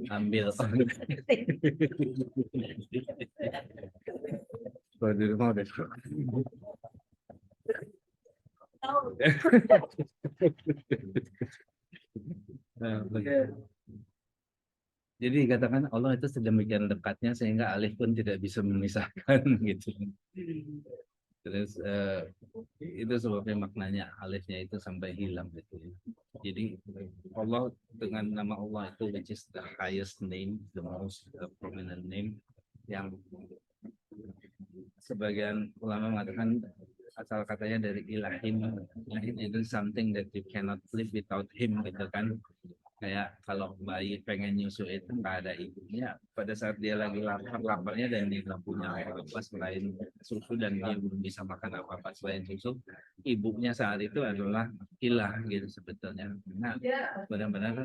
ambil. Kalau di rumah udah. Nah, jadi katakan Allah itu sedemikian dekatnya sehingga alif pun tidak bisa memisahkan gitu. Terus itu sebabnya maknanya alifnya itu sampai hilang gitu. Jadi Allah dengan nama Allah itu which is the highest name, the most prominent name, yang sebagian ulama mengatakan asal katanya dari ilahim. Ilahim itu something that you cannot live without him gitu kan. Kayak kalau bayi pengen nyusu itu nggak ada ibunya, pada saat dia lagi laparnya dan dia nggak punya apa-apa selain susu dan dia belum bisa makan apa-apa selain susu, ibunya saat itu adalah ilah gitu sebetulnya. Nah, benar-benar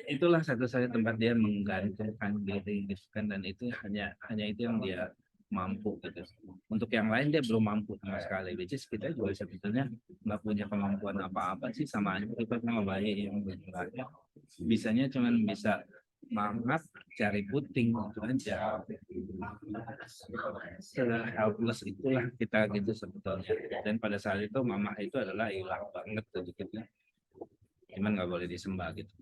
itulah satu-satunya tempat dia menggantungkan diri gitu kan, dan itu hanya itu yang dia mampu gitu. Untuk yang lain dia belum mampu sama sekali. Which is kita juga sebetulnya nggak punya kemampuan apa-apa sih, sama aja kita sama bayi yang bergerak. Bisanya cuma bisa mangap cari puting itu aja. Helpless itulah kita gitu sebetulnya. Dan pada saat itu mama itu adalah ilah banget gitu. Cuman nggak boleh disembah gitu.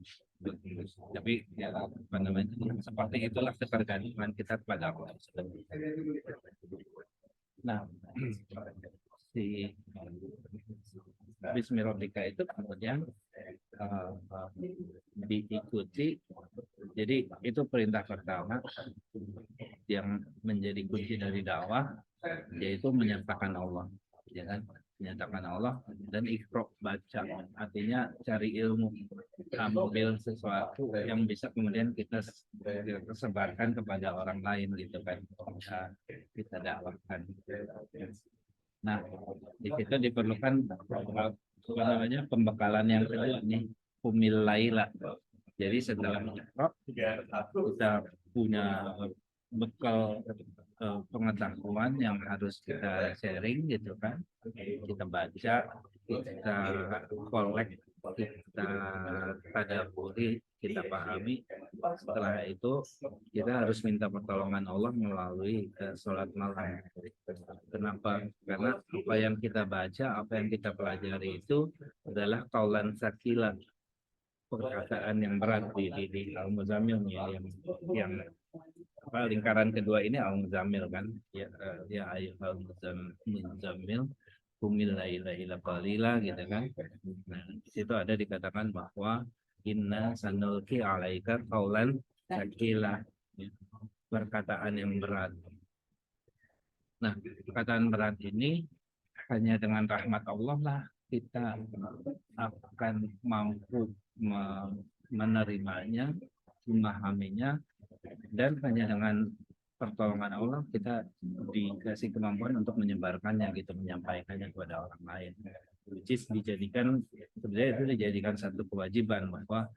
Tapi ya apa namanya, seperti itulah ketergantungan kita kepada Allah. Nah, si Bismillahirrahmanirrahim itu kemudian diikuti. Jadi itu perintah pertama yang menjadi kunci dari dakwah, yaitu menyatakan Allah, ya kan? Menyatakan Allah dan ikro, baca, artinya cari ilmu, ambil sesuatu yang bisa kemudian kita sebarkan kepada orang lain gitu kan, kita dakwahkan. Nah, di situ diperlukan apa namanya, pembekalan yang kedua nih, humil laila. Jadi setelah ikro kita punya bekal pengetahuan yang harus kita sharing gitu kan, kita baca, kita kolek, kita tadaburi, kita pahami. Setelah itu kita harus minta pertolongan Allah melalui sholat malam. Kenapa? Karena apa yang kita baca, apa yang kita pelajari itu adalah kaulan sakila, perkataan yang berat di Al-Muzammil yang apa, lingkaran kedua ini Al-Muzammil kan, ya ya ayat Al-Muzammil kumil laila ila qalila gitu kan. Nah, di situ ada dikatakan bahwa inna sanulki alaika qaulan tsaqila, perkataan yang berat. Nah, perkataan berat ini hanya dengan rahmat Allah lah kita akan mampu menerimanya, memahaminya, dan hanya dengan pertolongan Allah kita dikasih kemampuan untuk menyebarkannya gitu, menyampaikannya kepada orang lain. Which is dijadikan, sebenarnya itu dijadikan satu kewajiban bahwa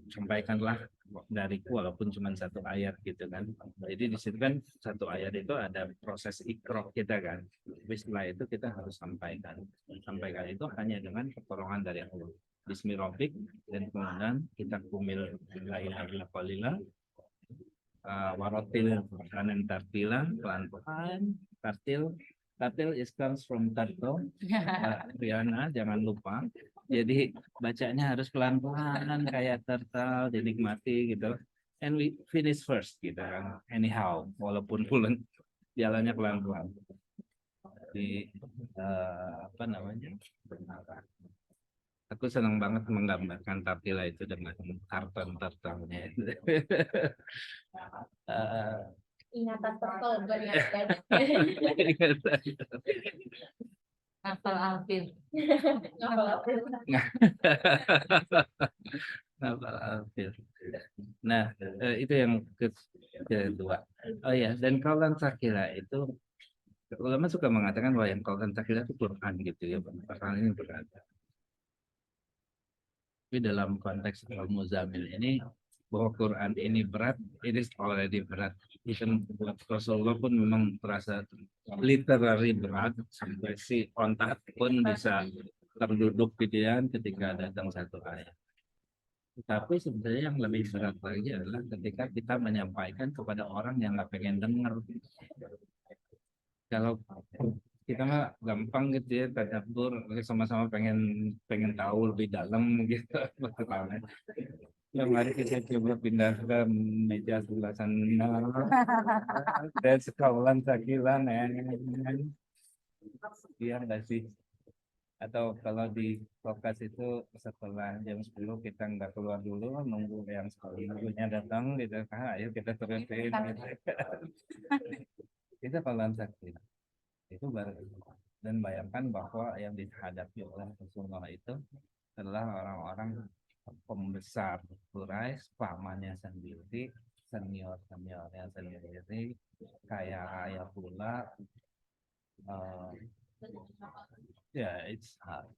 sampaikanlah dariku walaupun cuma satu ayat gitu kan. Jadi di situ kan satu ayat itu ada proses ikroh kita kan. Tapi setelah itu kita harus sampaikan. Sampaikan itu hanya dengan pertolongan dari Allah. Bismillahirrahmanirrahim, dan kemudian kita kumil la ilaha illallah, warotil dan tartila, pelan-pelan, tartil is comes from turtle, Riana jangan lupa. Jadi bacanya harus pelan-pelan kayak turtle, dinikmati gitu. And we finish first gitu kan. Anyhow, walaupun pulen jalannya pelan-pelan. Di apa namanya? Aku senang banget menggambarkan Tartila itu dengan karton-kartonnya. Ingatan tertol banyak. Ngapal Alvin. Ngapal Alvin. Ngapal Alvin. Nah, itu yang kedua. Oh ya, dan kaulan sakila itu ulama suka mengatakan bahwa yang kaulan sakila itu Quran gitu ya, pasal ini Quran. Tapi dalam konteks Al-Muzammil ini, bahwa Quran ini berat, it is already berat. Even Rasulullah pun memang terasa literally berat, sampai si ontak pun bisa terduduk gitu ya ketika datang satu ayat. Tapi sebenarnya yang lebih berat lagi adalah ketika kita menyampaikan kepada orang yang nggak pengen dengar. Kalau kita mah gampang gitu ya, tadabbur, sama-sama pengen pengen tahu lebih dalam gitu. Pertama, ya mari kita coba pindah ke meja sebelah sana dan sekaulan sakilan ya. Iya nggak sih? Atau kalau di lokasi itu setelah jam 10 kita nggak keluar dulu, nunggu yang sepuluhnya datang gitu kan, ayo kita terusin gitu. Kita kalau sakit itu baru, dan bayangkan bahwa yang dihadapi oleh Rasulullah itu adalah orang-orang pembesar Quraisy, pamannya sendiri, seniornya sendiri, kayak ayah pula. Ya, it's hard.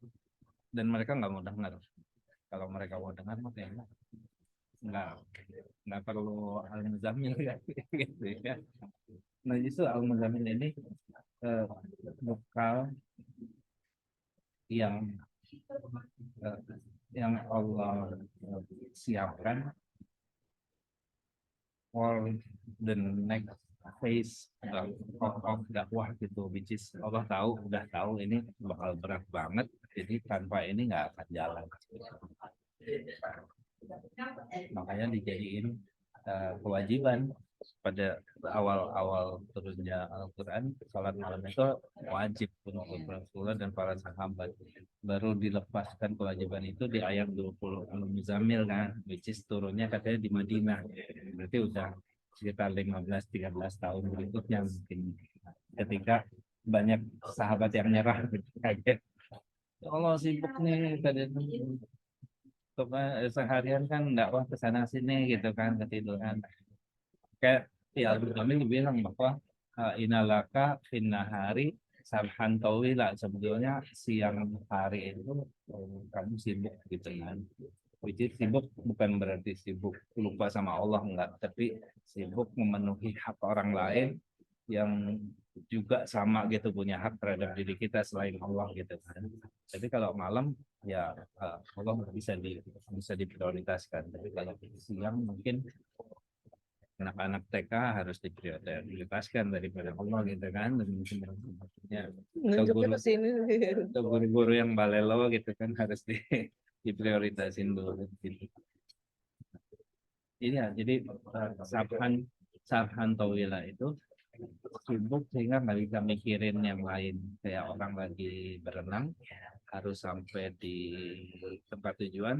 Dan mereka nggak mau dengar. Kalau mereka mau dengar, maka nggak nggak perlu Al-Muzammil ya, gitu ya. Nah justru Al-Muzammil ini eh, bekal yang eh, yang Allah siapkan for the next phase of dakwah gitu, which is Allah udah tahu ini bakal berat banget, jadi tanpa ini nggak akan jalan. Makanya dijadiin kewajiban pada awal-awal turunnya Al-Quran, sholat malam itu wajib untuk Rasulullah dan para sahabat. Baru dilepaskan kewajiban itu di ayat 20 Al-Muzammil kan, which is turunnya katanya di Madinah. Berarti udah sekitar 15-13 tahun berikutnya mungkin, ketika banyak sahabat yang nyerah kaget. Ya Allah sibuk nih tadi seharian kan dakwah ke sana sini gitu kan, ketiduran. Kayak ya kami bilang bahwa inalaka finnahari sarhan tawila, sebetulnya siang hari itu kamu sibuk gitu kan. Which is sibuk bukan berarti sibuk lupa sama Allah, enggak, tapi sibuk memenuhi hak orang lain yang juga sama gitu, punya hak terhadap diri kita selain Allah gitu kan. Tapi kalau malam ya Allah bisa diprioritaskan. Tapi kalau siang mungkin anak-anak TK harus diprioritaskan daripada Allah gitu kan. Dan mungkin maksudnya Nunjuknya ke sini. guru-guru yang balelo gitu kan harus diprioritasin dulu gitu. Iya, jadi Sarhan Sarhan Tawila itu sibuk sehingga nggak bisa mikirin yang lain. Kayak orang lagi berenang harus sampai di tempat tujuan,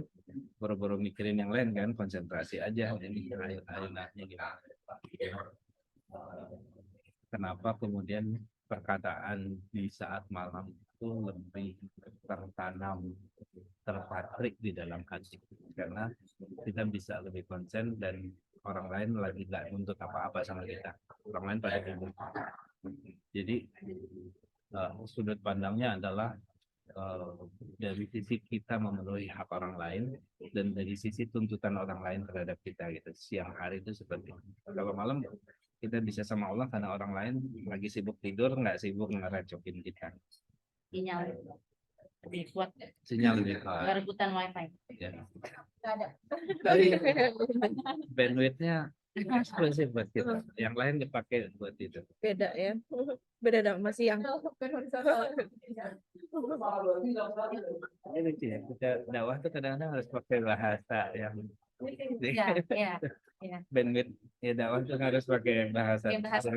buru-buru mikirin yang lain kan, konsentrasi aja ini ayunannya gimana. Kenapa kemudian perkataan di saat malam itu lebih tertanam, terpatrik di dalam hati, karena kita bisa lebih konsen dan orang lain lagi nggak nuntut apa-apa sama kita, orang lain pada duduk. Jadi sudut pandangnya adalah dari sisi kita memenuhi hak orang lain dan dari sisi tuntutan orang lain terhadap kita gitu. Siang hari itu seperti itu. Kalau malam kita bisa sama Allah karena orang lain lagi sibuk tidur, nggak sibuk ngeracokin kita. Sinyal lebih kuat. Sinyal lebih kuat. Rebutan wifi. Ya. Nggak ada. Tapi bandwidthnya eksklusif buat kita. Yang lain dipakai buat itu. Beda ya. Beda dong masih yang Ini sih ya, kita dakwah tuh kadang-kadang harus pakai bahasa yang Ya. bandwidth ya, dakwah tuh harus pakai bahasa Yang bahasa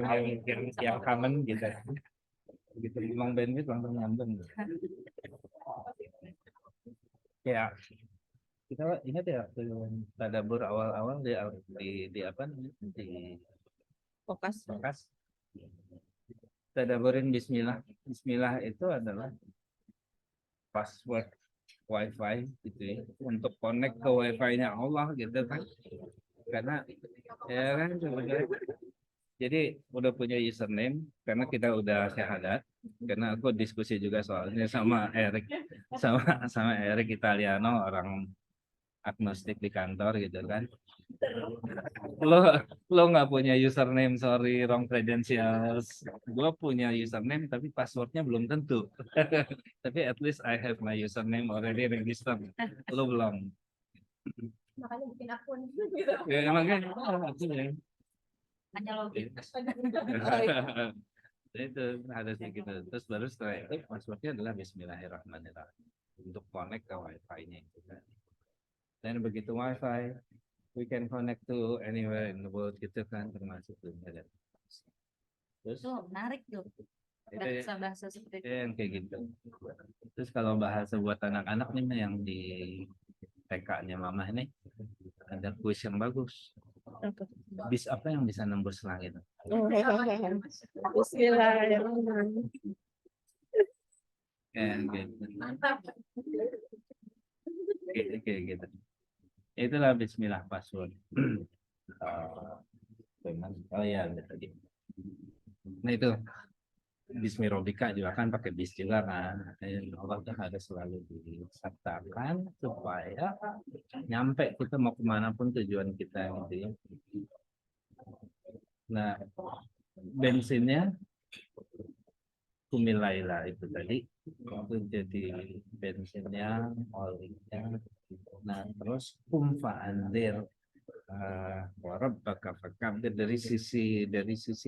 yang common gitu. Begitu ngomong bandwidth langsung nyambung. Ya, kita ingat ya waktu tadabbur awal-awal di apa namanya, di fokus. Tadabburin Bismillah. Bismillah itu adalah password wifi gitu ya, untuk connect ke wifi-nya Allah gitu kan. Karena ya kan sebenarnya, jadi udah punya username karena kita udah syahadat, karena aku diskusi juga soalnya sama Erik, sama Erik Italiano, orang agnostik di kantor gitu kan. lo nggak punya username, sorry, wrong credentials. Gue punya username tapi passwordnya belum tentu. Tapi at least I have my username already registered. Lo belum. Makanya bikin akun gitu. Ya emang kan artinya. Hanya logik. Itu ada sih gitu. Terus baru setelah itu passwordnya adalah Bismillahirrahmanirrahim untuk connect ke wifi-nya itu kan. Dan begitu wifi, we can connect to anywhere in the world gitu kan, termasuk dunia dan terus Tuh, menarik tuh. itu Bahasa-bahasa seperti itu. yang kayak gitu. Terus kalau bahasa buat anak-anak nih yang di TK-nya Mama ini ada kuis yang bagus. Apa? Bis apa yang bisa nembus langit? Bismillahirrahmanirrahim. Kayak gitu. Mantap. Kayak gitu. Itulah Bismillah password. Oh ya, tadi. Nah itu Bismirobika juga kan pakai bis juga kan. Allah tuh harus selalu disertakan supaya nyampe kita mau kemana pun tujuan kita gitu ya. Nah bensinnya Kumilaila itu tadi itu jadi bensinnya, olinya. Nah terus kumfa andir warabbaka fakabir dari sisi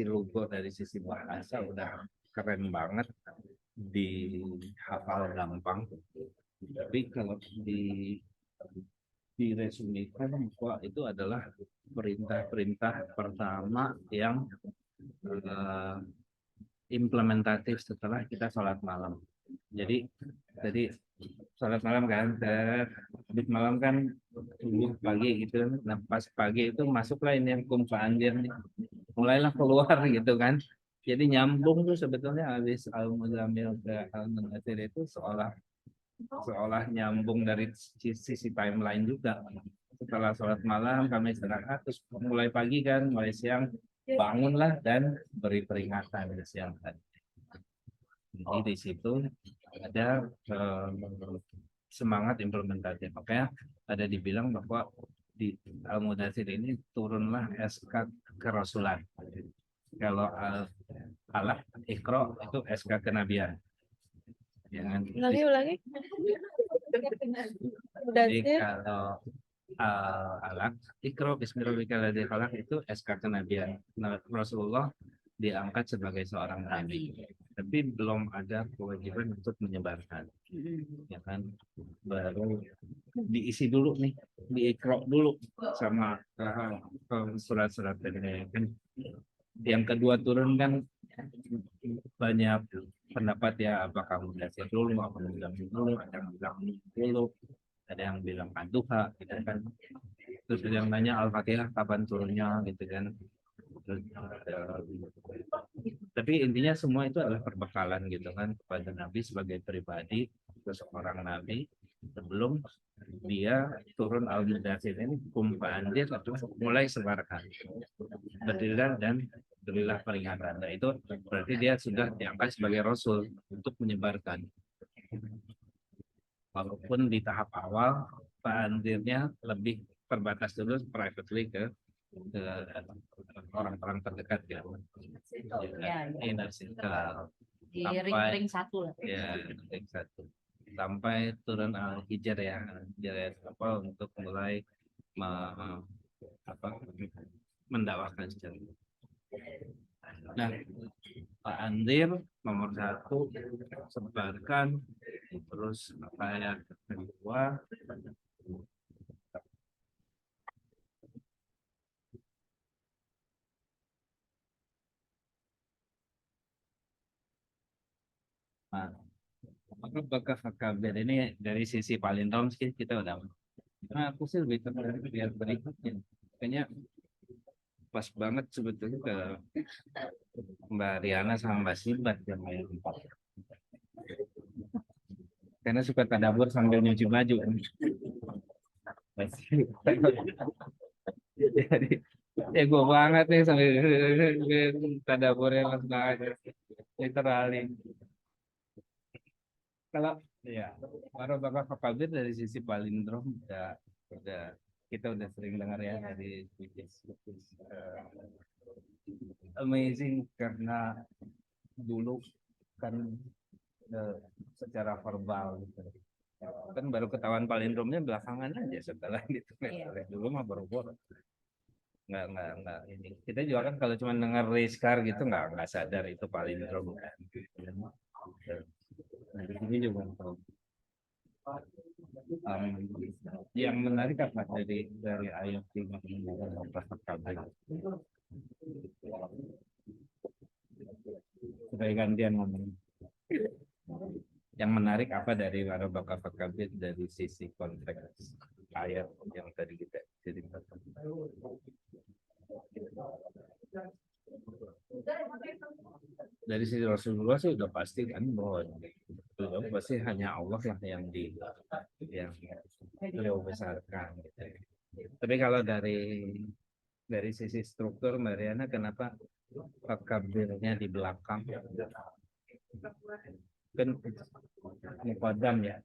logo dari sisi bahasa udah keren banget dihafal gampang. Tapi kalau diresumikan bahwa itu adalah perintah-perintah pertama yang eh, implementatif setelah kita sholat malam. Jadi sholat malam kan, habis malam kan subuh pagi gitu. Nah pas pagi itu masuklah ini yang kumfaandir nih, mulailah keluar gitu kan. Jadi nyambung tuh sebetulnya habis Al-Muzammil ke Al-Mudaththir itu seolah nyambung dari sisi timeline juga. Setelah sholat malam kami istirahat, terus mulai pagi kan, mulai siang bangunlah dan beri peringatan di siang tadi. Jadi di situ ada semangat implementatif. Makanya ada dibilang bahwa di Al-Mudaththir ini turunlah SK kerasulan. Kalau Al Iqra itu SK kenabian. Jangan. Ulangi. Jadi Mudaththir. kalau Alaq Iqra bismillahirrahmanirrahim khalaq itu SK kenabian. Nah, Rasulullah diangkat sebagai seorang nabi, tapi belum ada kewajiban untuk menyebarkan, ya kan? Baru diisi dulu nih, diikrok dulu sama surat-surat ini. Yang kedua turun kan banyak pendapat ya, apakah Mudaththir dulu, apa Muzammil dulu, ada yang bilang dulu, ada yang bilang Ad-Duha, gitu kan. Terus ada yang nanya Al-Fatihah kapan turunnya, gitu kan. Terus, tapi intinya semua itu adalah perbekalan gitu kan kepada Nabi sebagai pribadi, seorang Nabi sebelum dia turun Al-Mudaththir ini kumpandir atau mulai sebarkan berdirilah dan berilah peringatan. Nah itu berarti dia sudah diangkat sebagai Rasul untuk menyebarkan. Walaupun di tahap awal pandirnya lebih terbatas dulu privately ke orang-orang terdekat ya. Inner circle. Di ring satu lah. Ya, ring satu. Sampai turun Al-Hijr ya, apa untuk mulai mendakwahkan secara. Nah, Pak Andir nomor 1 sebarkan, terus ayat kedua nah, maka bakal kabel ini dari sisi palindrom sih kita udah. Nah, aku sih lebih tertarik biar berikutnya. Kayaknya pas banget sebetulnya ke Mbak Riana sama Mbak Sibat yang main 4. Karena suka tadabur sambil nyuci baju. Jadi ego banget nih sambil tadaburnya langsung aja. Literally. Kalau ya baru bakal kabir dari sisi palindrom udah kita udah sering dengar ya dari amazing karena dulu kan secara verbal gitu. Kan baru ketahuan palindromnya belakangan aja setelah gitu. Iya. Dulu mah baru nggak ini. Kita juga kan kalau cuma dengar race car gitu nggak sadar itu palindrom kan. Nah, di sini juga tahu. Yang menarik apa dari ayat 5 kabel. Supaya gantian ngomong. Yang menarik apa dari warabaka fakabit dari sisi konteks ayat yang tadi kita ceritakan. Dari sisi Rasulullah sih udah pasti kan bahwa beliau pasti hanya Allah lah yang beliau besarkan gitu. Tapi kalau dari sisi struktur Mariana kenapa fakabirnya di belakang kan mukodam ya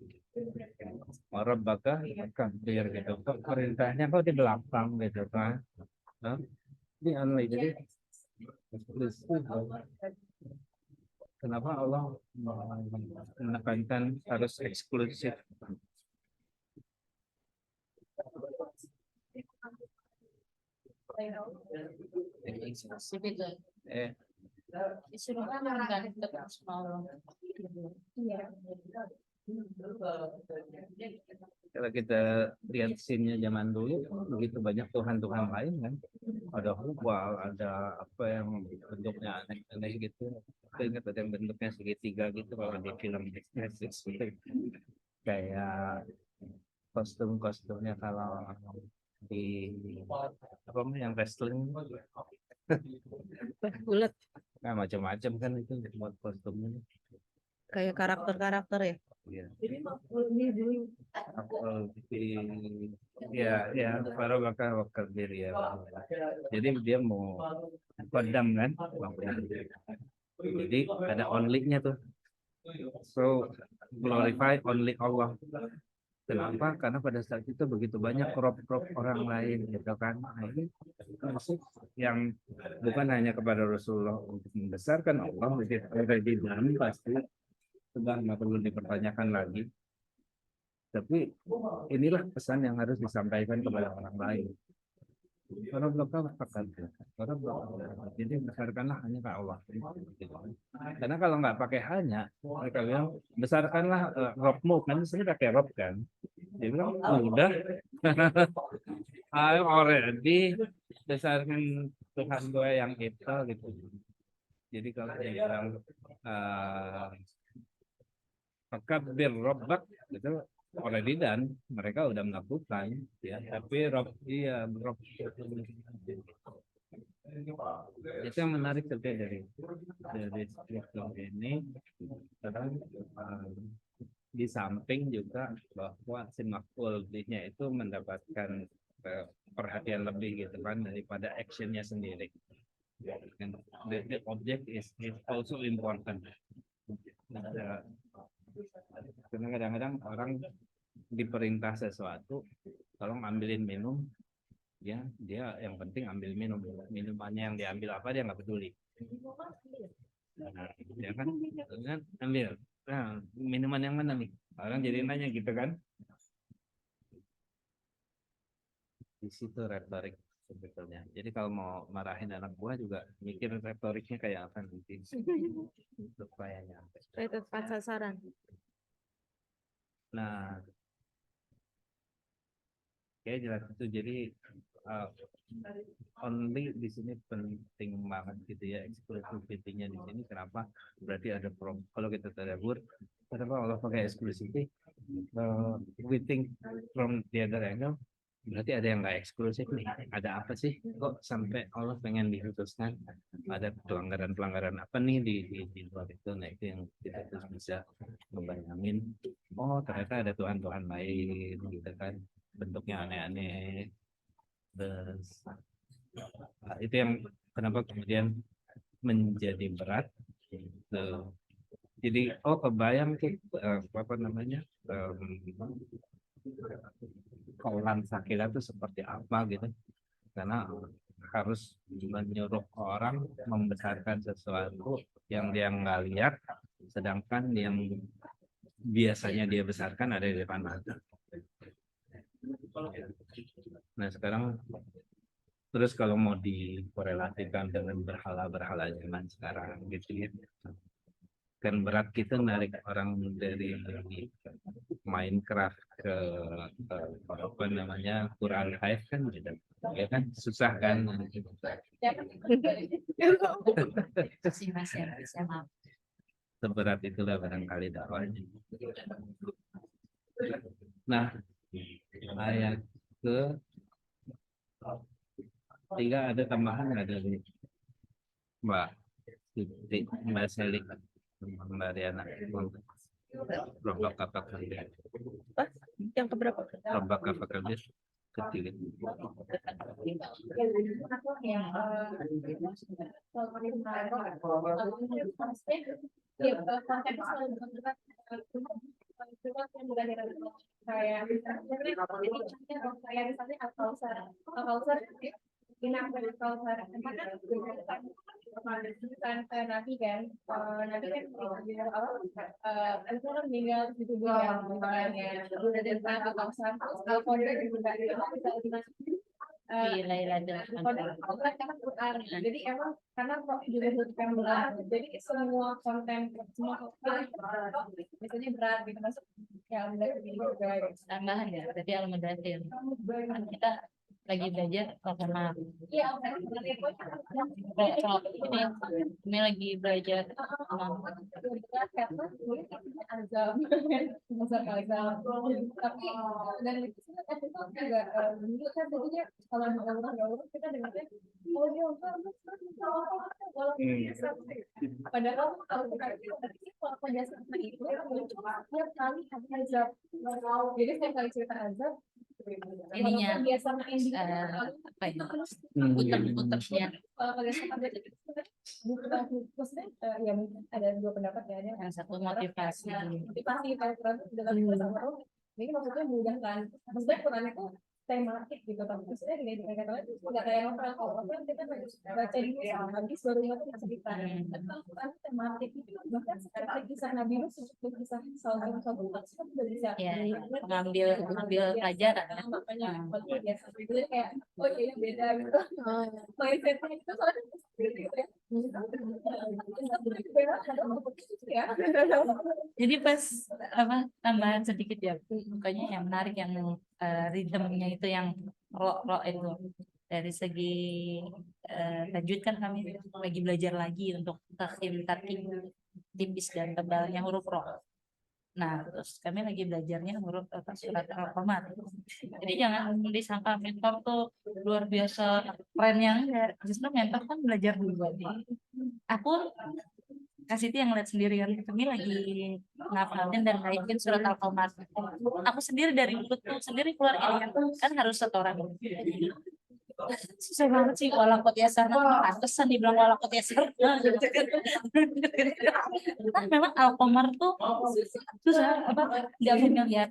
orang bakal fakabir gitu kok perintahnya kok di belakang gitu kan. Hah? Ini aneh jadi kenapa Allah menekankan harus eksklusif? Eksklusif itu. Eh, Disuruh kan menggali dekat sama Allah. kalau kita lihat scene-nya zaman dulu begitu banyak Tuhan-Tuhan lain kan. Ada hubal, ada apa yang bentuknya aneh-aneh gitu. Saya ingat ada yang bentuknya segitiga gitu kalau di film Netflix gitu. Kayak kostum-kostumnya kalau di apa namanya yang wrestling Bulat nah macam-macam kan itu buat kostumnya. kayak karakter-karakter ya. Iya. Apel di ya para bakal diri ya. Jadi dia mau kodam kan. Jadi ada only-nya tuh. So glorify only Allah. Kenapa? Karena pada saat itu begitu banyak rob-rob orang lain gitu kan. Nah, ini masuk yang bukan hanya kepada Rasulullah untuk membesarkan Allah, already done pasti sudah nggak perlu dipertanyakan lagi. Tapi inilah pesan yang harus disampaikan kepada orang lain. Orang belum jadi besarkanlah hanya ke Allah. Karena kalau nggak pakai hanya, mereka bilang besarkanlah robmu kan, sebenarnya pakai rob kan. Dia bilang udah, I'm already besarkan Tuhan gue yang itu gitu. Jadi kalau dia bilang fakabir robbak gitu already done, mereka udah melakukan ya, tapi rob itu yang menarik juga dari struktur ini karena di samping juga bahwa si maf'ul-nya itu mendapatkan perhatian lebih gitu kan daripada actionnya sendiri. And the object is also important. Karena kadang-kadang orang diperintah sesuatu, tolong ambilin minum, ya dia yang penting ambil minum, minumannya yang diambil apa dia nggak peduli. Nah, ya kan ambil. Nah, minuman yang mana nih? Orang jadi nanya gitu kan? Di situ retorik sebetulnya. Jadi kalau mau marahin anak buah juga mikir retoriknya kayak apa nanti supaya nyampe. Supaya tepat sasaran. Nah, kayak jelas itu. Jadi only di sini penting banget gitu ya exclusivity-nya di sini. Kenapa? Berarti ada kalau kita tadabbur, kenapa Allah pakai exclusivity? We think from the other angle. Berarti ada yang nggak eksklusif nih. Ada apa sih? Kok sampai Allah pengen dikhususkan? Ada pelanggaran-pelanggaran apa nih di luar itu? Nah itu yang kita terus bisa membayangin. Oh ternyata ada Tuhan-Tuhan lain, gitu kan? Bentuknya aneh-aneh. Terus itu yang kenapa kemudian menjadi berat. Jadi kebayang tuh apa namanya? Kaulan sakila itu seperti apa gitu karena harus menyuruh orang membesarkan sesuatu yang dia nggak lihat sedangkan yang biasanya dia besarkan ada di depan mata. Nah sekarang terus kalau mau dikorelasikan dengan berhala-berhala zaman sekarang gitu ya, kan berat kita narik orang dari Minecraft ke apa namanya Quran Hive kan gitu. Ya kan susah kan. Masing-masing bisa maaf. Seberat itulah barangkali dakwahnya. Nah, ayat ke tiga ada tambahan ada dari Mbak Siti, Mbak Selik, Mbak Riana. Rombak apa kalian? Apa? Yang keberapa? Rombak apa kalian? Kecil. Nabi kan, Nabi kan apa meninggal di tubuh yang misalnya udah tentang atau Al-Qadar juga Di Lailatul Qadar. karena Quran. Jadi emang karena kok juga disebutkan berat, jadi semua konten biasanya berat gitu masuk yang berat juga gitu. Tambahan ya, berarti Al-Mudaththir. Kan kita lagi belajar karena Iya, ini lagi belajar azab, tapi dan itu juga dulu kan jadinya kalau Allah kita dengarnya oh dia padahal kalau pada saat itu setiap kali ada azab, jadi setiap kali cerita azab ininya biasa main di apa ya, puter-puternya pada saat ada maksudnya ya mungkin ada dua pendapat ya, ada yang satu motivasi. motivasi kalau Quran itu dalam bahasa Arab ini maksudnya memudahkan, maksudnya Quran itu tematik gitu kan, maksudnya gini kata itu nggak kayak novel, kalau novel kita baca di habis baru ngerti cerita, tapi Quran tematik itu bahkan sekarang kisah Nabi Nuh, kisah Salman itu udah bisa Ya, mengambil pelajaran kan. makanya biasa itu kayak oh iya beda gitu mindsetnya itu soalnya gitu ya. Jadi pas apa tambahan sedikit ya, pokoknya yang menarik yang ritmenya itu yang rock itu dari segi tajwid kan kami lagi belajar lagi untuk takhim tipis dan tebalnya huruf rock. Nah, terus kami lagi belajarnya huruf surat Al-Qamar. Jadi jangan disangka mentor tuh luar biasa kerennya enggak. Justru mentor kan belajar dulu. Aku kasih yang lihat sendiri kan, kami lagi ngapalin dan naikin surat Al-Qamar. Aku sendiri dari mulutku sendiri keluar ini kan harus setoran. Susah banget sih walakot yasar, pantesan dibilang walakot yasar. Kan memang Al-Qamar tuh susah, apa nggak familiar,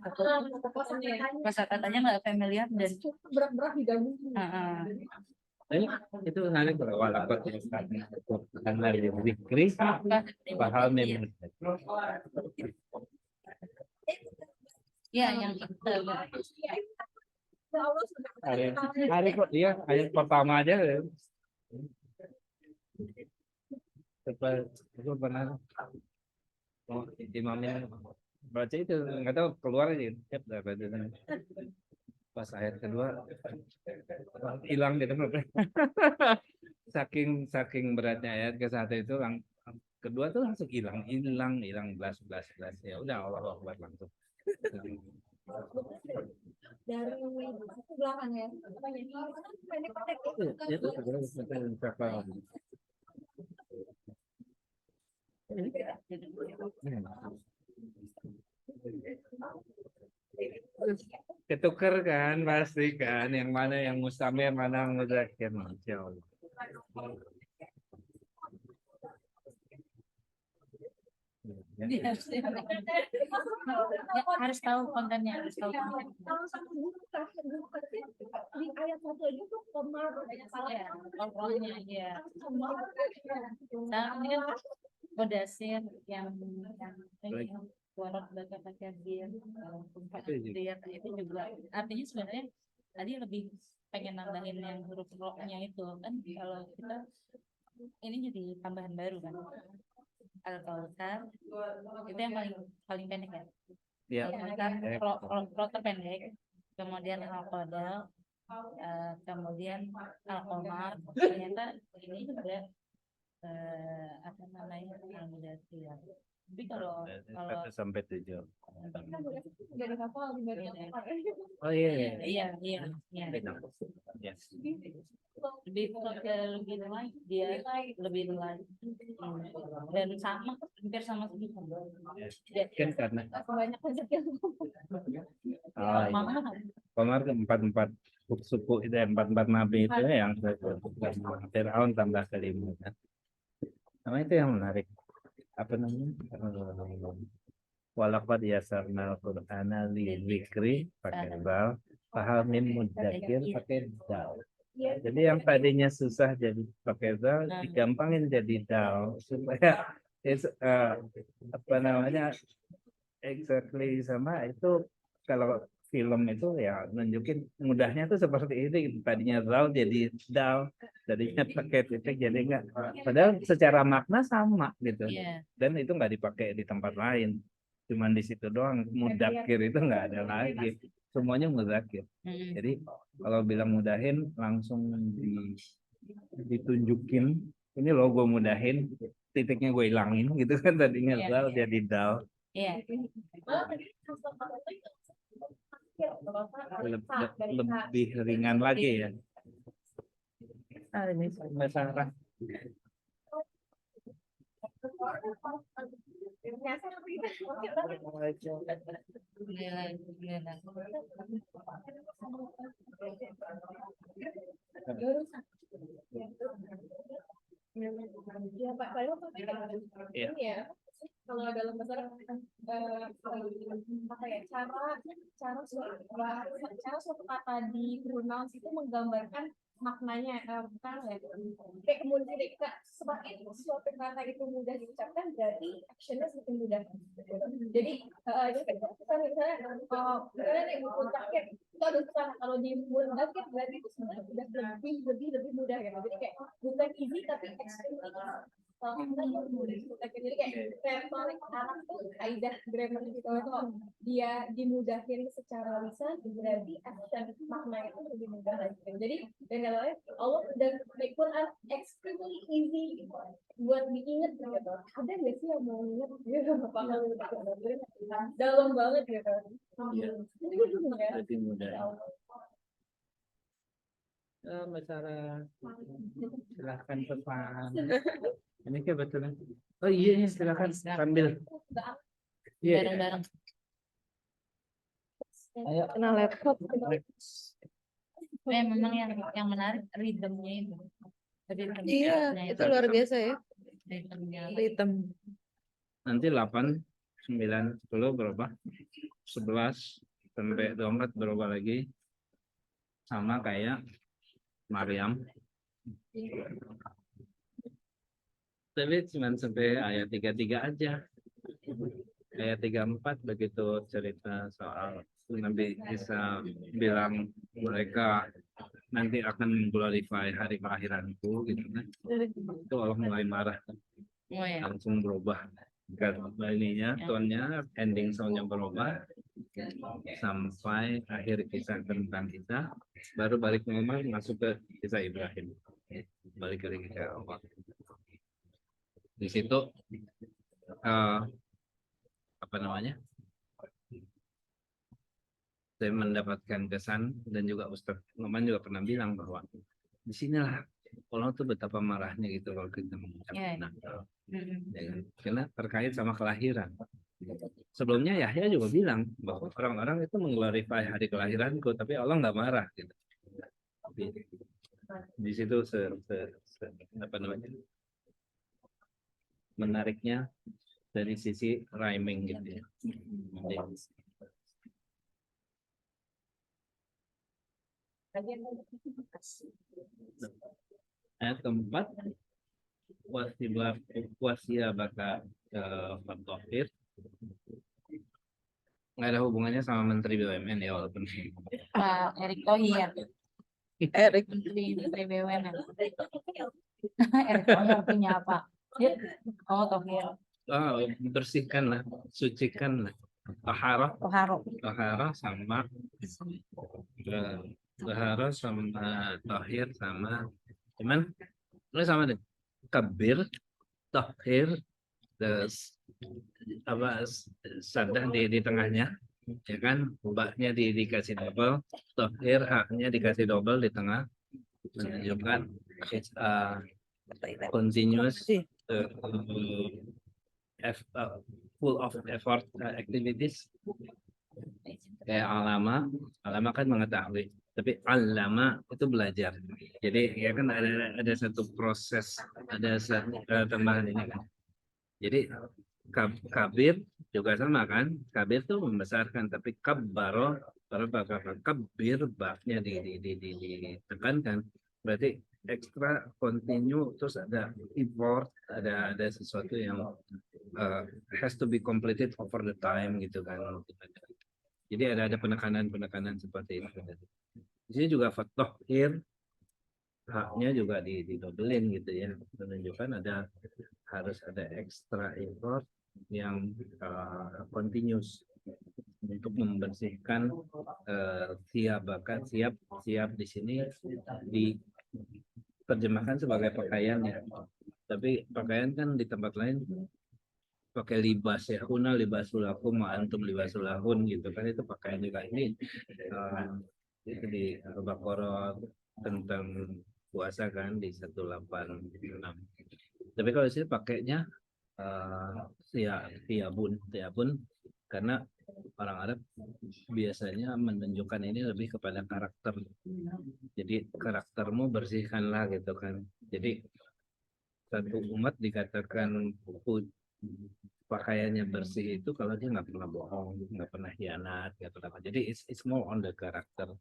masa katanya nggak familiar dan berat-berat digabungin. Itu nanti berwalakot karena zikri paham memang. ya yang Hari kok dia ayat pertama aja. Itu benar. Oh, imamnya baca itu nggak tahu keluar aja. Pas ayat kedua hilang gitu. saking beratnya ayat ke satu itu kedua tuh langsung hilang belas ya udah Allah Akbar langsung. Dari belakang ya. Itu ketuker kan pasti kan yang mana yang mustamir mana yang mudzakkir, Masya Allah. Ya, harus tahu kontennya, harus tahu kontennya. Kalau satu buku terakhir di ayat satu aja tuh Qamar Ya, kontrolnya ya. Nah, ini kan Mudasir yang Warok baca pakai dia tempat Itu dia itu juga artinya sebenarnya tadi lebih pengen nambahin yang huruf ro-nya itu kan kalau kita ini jadi tambahan baru kan Al-Kautsar itu yang paling paling pendek ya ya. Al-Kautsar ro terpendek kemudian Al-Qadar kemudian Al-Qamar ternyata ini juga apa namanya Al-Mudaththir tapi kalau 1 sampai 7. Kan udah dihafal dibanding yang lain. Oh iya. iya iya iya Ya. lebih ke lebih light dia lebih light dan sama hampir sama segitu Kan karena Banyak rezeki yang oh, iya. mama Komar ke 4 suku itu 4 nabi itu yang Fir'aun tambah kelima kan. Sama itu yang menarik. Apa namanya? Walaqad yasarnal Qur'ana lidzikri pakai dal, fahamim mudzakir pakai dal. Jadi yang tadinya susah jadi pakai dal digampangin jadi dal supaya apa namanya exactly sama itu kalau film itu ya nunjukin mudahnya tuh seperti ini gitu. Tadinya dal jadi dal, tadinya pakai titik jadi enggak. Padahal secara makna sama gitu. iya Dan itu nggak dipakai di tempat lain. Cuman di situ doang. Mudakir itu nggak ada lagi. Semuanya mudakir. Jadi kalau bilang mudahin langsung ditunjukin. Ini logo mudahin, titiknya gue hilangin gitu kan tadinya Iya, dal iya. jadi dal. iya Lebih ringan lagi ya. Ini masalah. Ya, Pak, paling waktu itu Iya. ini ya, kalau dalam bahasa apa ya, cara suatu kata di pronouns itu menggambarkan maknanya bukan ya kayak kemudian kita semakin suatu kata itu mudah diucapkan berarti actionnya semakin mudah jadi kita misalnya misalnya nih puncaknya kita udah susah kalau di mundakir berarti itu sebenarnya udah lebih mudah gitu jadi kayak bukan easy tapi extremely jadi kayak retorik anak tuh kaidah grammar gitu kalau dia dimudahin secara lisan berarti action makna itu lebih mudah lagi jadi dan kalau Allah udah make Quran extremely easy buat diinget gitu ada nggak sih yang mau inget gitu dalam banget gitu Lebih mudah. Masalah silahkan pesan. Ini kayak betul. Oh iya silakan sambil. Iya. bareng-bareng Ayo. Kena laptop. memang yang menarik rhythmnya itu Iya, itu luar biasa ya. rhythmnya Ritme. Nanti 8, 9, 10 berubah. 11 sampai 24 berubah lagi. Sama kayak Maryam. Tapi cuma sampai ayat 33 aja. Ayat 34 begitu cerita soal Nabi Isa bilang mereka nanti akan glorify hari kelahiranku gitu kan. Itu Allah mulai marah oh ya langsung berubah ininya tonnya ending soundnya berubah sampai akhir kisah tentang kita baru balik normal masuk ke kisah Ibrahim balik ke kisah Allah di situ apa namanya saya mendapatkan kesan dan juga Ustadz Noman juga pernah bilang bahwa di sinilah Allah tuh betapa marahnya gitu kalau kita mengucapkan Natal ya kan? Karena terkait sama kelahiran. Sebelumnya Yahya juga bilang bahwa orang-orang itu mengglorify hari kelahiranku, tapi Allah nggak marah gitu. Di situ apa namanya menariknya dari sisi rhyming gitu ya. Ayat keempat wasia baka fatofir nggak ada hubungannya sama Menteri BUMN ya walaupun Pak Erick Thohir, Erik. Menteri BUMN. Erick Thohir punya apa? Dia, oh Thohir, bersihkan lah, sucikan lah. Taharah, Toharo. Tahara sama Tahara sama Tahir sama cuman ini sama deh. Kabir, Tahir, terus apa sadah di tengahnya, ya kan? Baknya dikasih double, Tahir haknya dikasih double di tengah, menunjukkan it's continuous uh, full of effort activities. Kayak alama kan mengetahui, tapi alama itu belajar. Jadi ya kan ada satu proses, ada satu tambahan ini kan. Jadi kabir juga sama kan, kabir itu membesarkan, tapi kabbaro kalau kabir baknya ditekankan, berarti ekstra continue, terus ada effort, ada sesuatu yang has to be completed over the time gitu kan. Jadi ada penekanan seperti itu. Di sini juga fatohir haknya juga didobelin gitu ya, menunjukkan harus ada extra effort yang continuous untuk membersihkan siap di sini diterjemahkan sebagai pakaiannya, tapi pakaian kan di tempat lain pakai libas ya, kuna libasulakum ma antum libasulahun gitu kan, itu pakaian juga. Ini itu di Al-Baqarah tentang puasa kan di 186. Tapi kalau sini pakainya tiabun karena orang Arab biasanya menunjukkan ini lebih kepada karakter. Jadi karaktermu bersihkanlah gitu kan. Jadi satu umat dikatakan pakaiannya bersih itu kalau dia nggak pernah bohong, nggak pernah hianat, nggak pernah apa. Jadi it's more on the karakter,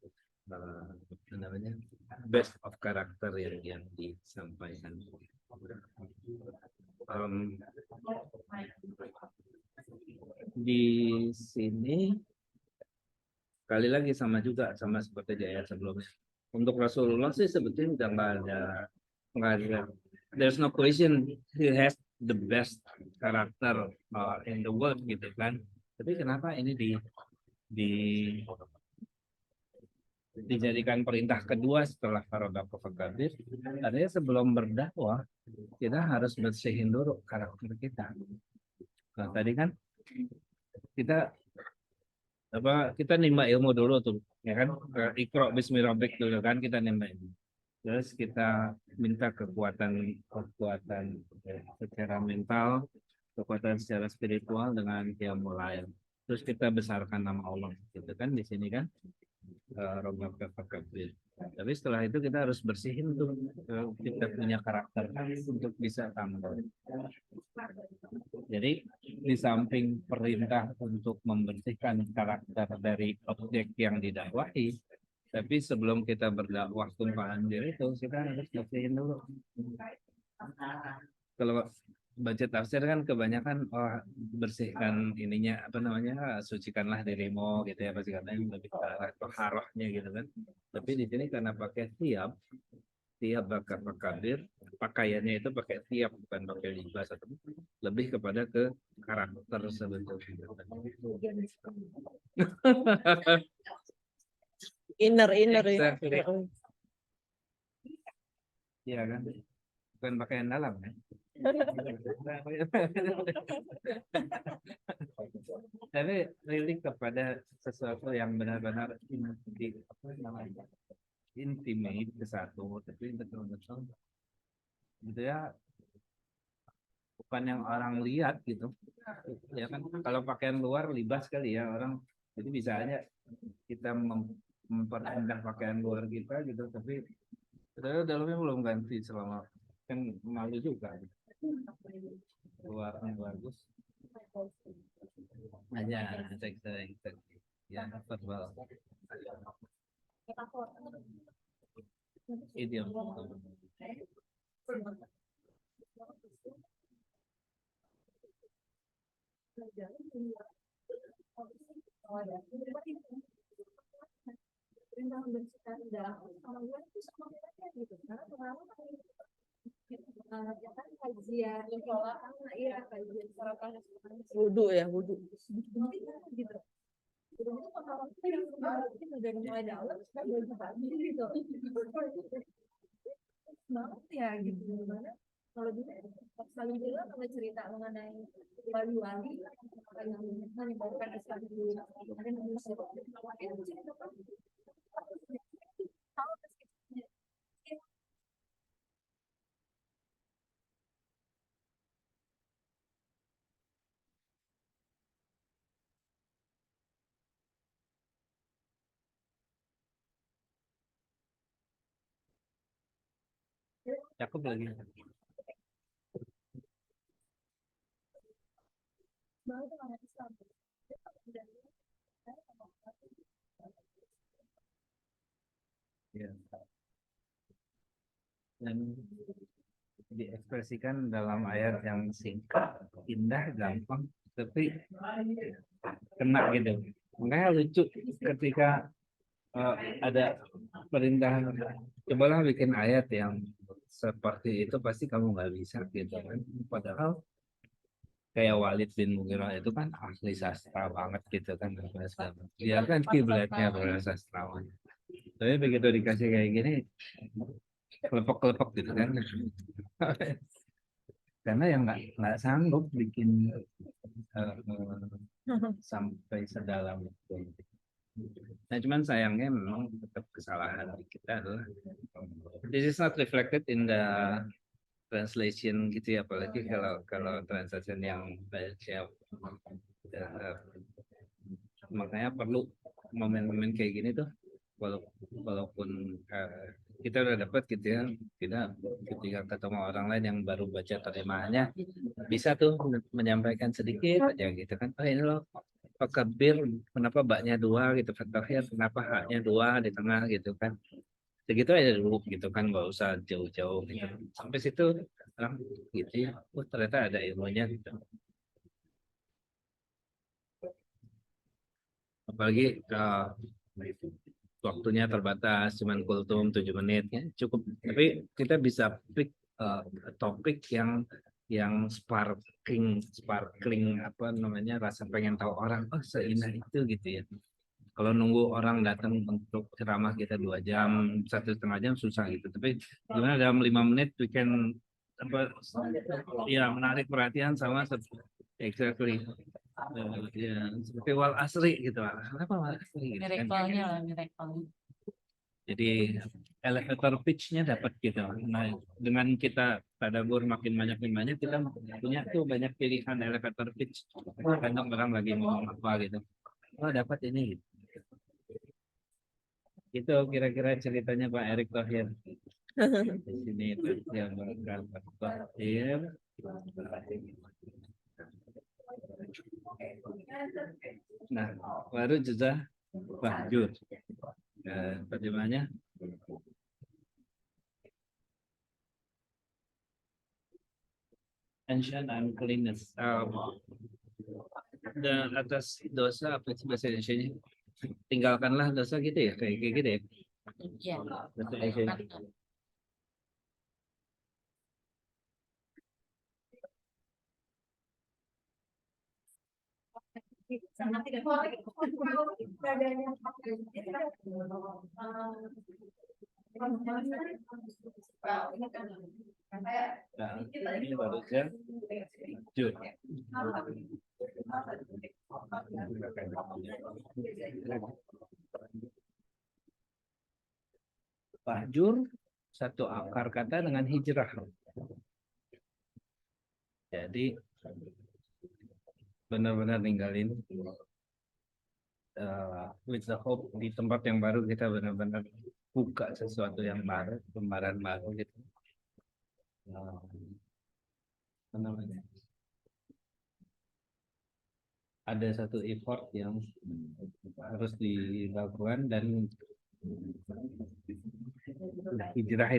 namanya best of karakter yang disampaikan. Di sini kali lagi sama seperti di ayat sebelumnya. Untuk Rasulullah sih sebetulnya udah nggak ada. There's no question he has the best karakter in the world gitu kan. Tapi kenapa ini dijadikan perintah kedua setelah Farodak Fakabir? Artinya sebelum berdakwah kita harus bersihin dulu karakter kita. Nah, tadi kan kita nimba ilmu dulu tuh, ya kan? Iqra bismi rabbik dulu kan, kita nimba ilmu. Terus kita minta kekuatan secara mental, kekuatan secara spiritual dengan ilmu lain. Terus kita besarkan nama Allah, gitu kan di sini kan, Rabbaka Fakabir. Tapi setelah itu kita harus bersihin tuh, kita punya karakter untuk bisa tampil. Jadi di samping perintah untuk membersihkan karakter dari objek yang didakwahi, tapi sebelum kita berdakwah tumpahan diri itu kita harus bersihin dulu. Kalau baca tafsir kan kebanyakan bersihkan ininya apa namanya, sucikanlah dirimu gitu ya, pasti katanya lebih ke arah toharohnya gitu kan. Tapi di sini karena pakai tiap bakar kadir, pakaiannya itu pakai tiap, bukan pakai libas, atau lebih kepada ke karakter sebetulnya. Inner ya. Exactly. Iya kan, bukan pakaian dalam kan. Tapi really kepada sesuatu yang benar-benar intimate ke satu, tapi betul-betul gitu ya, bukan yang orang lihat gitu ya kan. Kalau pakaian luar libas kali ya orang, jadi bisa aja kita memperendah pakaian luar kita gitu, tapi dalamnya belum ganti selama, kan malu juga gitu. Luarnya bagus aja, kita ya verbal idiom. Perintah membersihkan dalam sama gue itu sama mereka gitu. Karena pengalaman ya kan kajian sekolahan, iya kajian sarapan Wudhu ya, wudhu. gitu. Itu pengalaman yang mungkin dari mulai dalam sampai baju pagi gitu. Semangat ya gitu gimana? Kalau dulu saling bilang kalau cerita mengenai wali-wali yang menyebarkan Islam di Indonesia. Cakep lagi. Semangat dengan Islam. Ya. Dan diekspresikan dalam ayat yang singkat, indah, gampang, tapi kena gitu. Makanya lucu ketika ada perintah, cobalah bikin ayat yang seperti itu, pasti kamu nggak bisa gitu kan. Padahal kayak Walid bin Mughirah itu kan ahli sastra banget gitu kan. Dia kan kiblatnya para sastrawan. Tapi begitu dikasih kayak gini, kelepok-kelepok gitu kan. Karena yang nggak sanggup bikin sampai sedalam itu. Nah, cuman sayangnya memang tetap kesalahan di kita adalah this is not reflected in the translation gitu ya, apalagi kalau translation yang baca. Makanya perlu momen-momen kayak gini tuh, walaupun kita udah dapat gitu ya, kita ketika ketemu orang lain yang baru baca terjemahannya bisa tuh menyampaikan sedikit aja gitu kan, oh ini loh fakabir, kenapa baknya dua gitu, fathahir kenapa haknya dua di tengah gitu kan, segitu aja dulu gitu kan, nggak usah jauh-jauh gitu. Sampai situ orang gitu ya, oh ternyata ada ilmunya gitu. Apalagi waktunya terbatas, cuman kultum 7 menit ya, cukup. Tapi kita bisa pick topik yang sparkling apa namanya, rasa pengen tahu orang, oh seindah itu gitu ya. Kalau nunggu orang datang untuk ceramah kita 2 jam, 1,5 jam susah gitu. Tapi gimana dalam 5 menit we can apa ya menarik perhatian sama exactly. Ya, seperti wal asri gitu. Kenapa wal asri gitu kan? Miracle-nya lah, miracle. Jadi elevator pitch-nya dapat gitu. Nah, dengan kita tadabbur makin banyak, kita punya tuh banyak pilihan elevator pitch. Kadang orang lagi ngomong apa gitu. Oh, dapat ini gitu. Itu kira-kira ceritanya Pak Erick Thohir. Di sini yang berangkat Thohir. Nah, baru juga Bahjur. Terjemahnya ancient uncleanness. Dan atas dosa apa sih bahasa Indonesia-nya? Tinggalkanlah dosa gitu ya, kayak gitu ya. Iya. Bahasa Indonesia. Sangat tidak Nah, ini baru saja Jur. Bahjur satu akar kata dengan hijrah. Jadi benar-benar ninggalin with the hope di tempat yang baru, kita benar-benar buka sesuatu yang baru, lembaran baru gitu. Apa namanya? Ada satu effort yang harus dilakukan, dan hijrah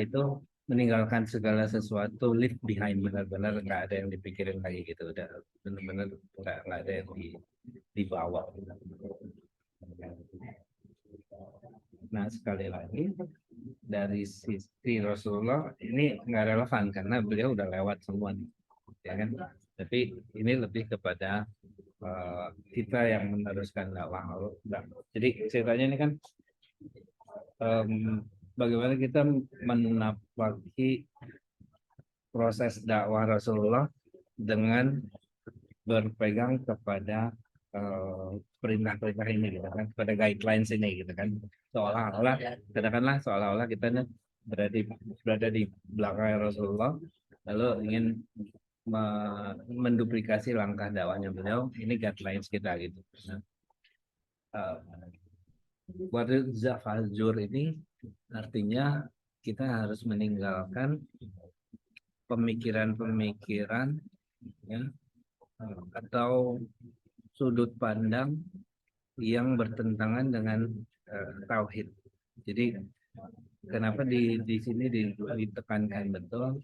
itu meninggalkan segala sesuatu, leave behind, benar-benar nggak ada yang dipikirin lagi gitu, udah benar-benar nggak ada yang dibawa. Nah, sekali lagi dari sisi Rasulullah ini nggak relevan karena beliau udah lewat semua nih, ya kan? Tapi ini lebih kepada kita yang meneruskan dakwah. Jadi ceritanya ini kan bagaimana kita menapaki proses dakwah Rasulullah dengan berpegang kepada perintah-perintah ini gitu kan, pada guidelines ini gitu kan, seolah-olah katakanlah seolah-olah kita berada di belakang Rasulullah lalu ingin menduplikasi langkah dakwahnya beliau, ini guidelines kita gitu. Nah, Waridza fajur ini artinya kita harus meninggalkan pemikiran-pemikiran ya, atau sudut pandang yang bertentangan dengan tauhid. Jadi kenapa di sini ditekankan betul,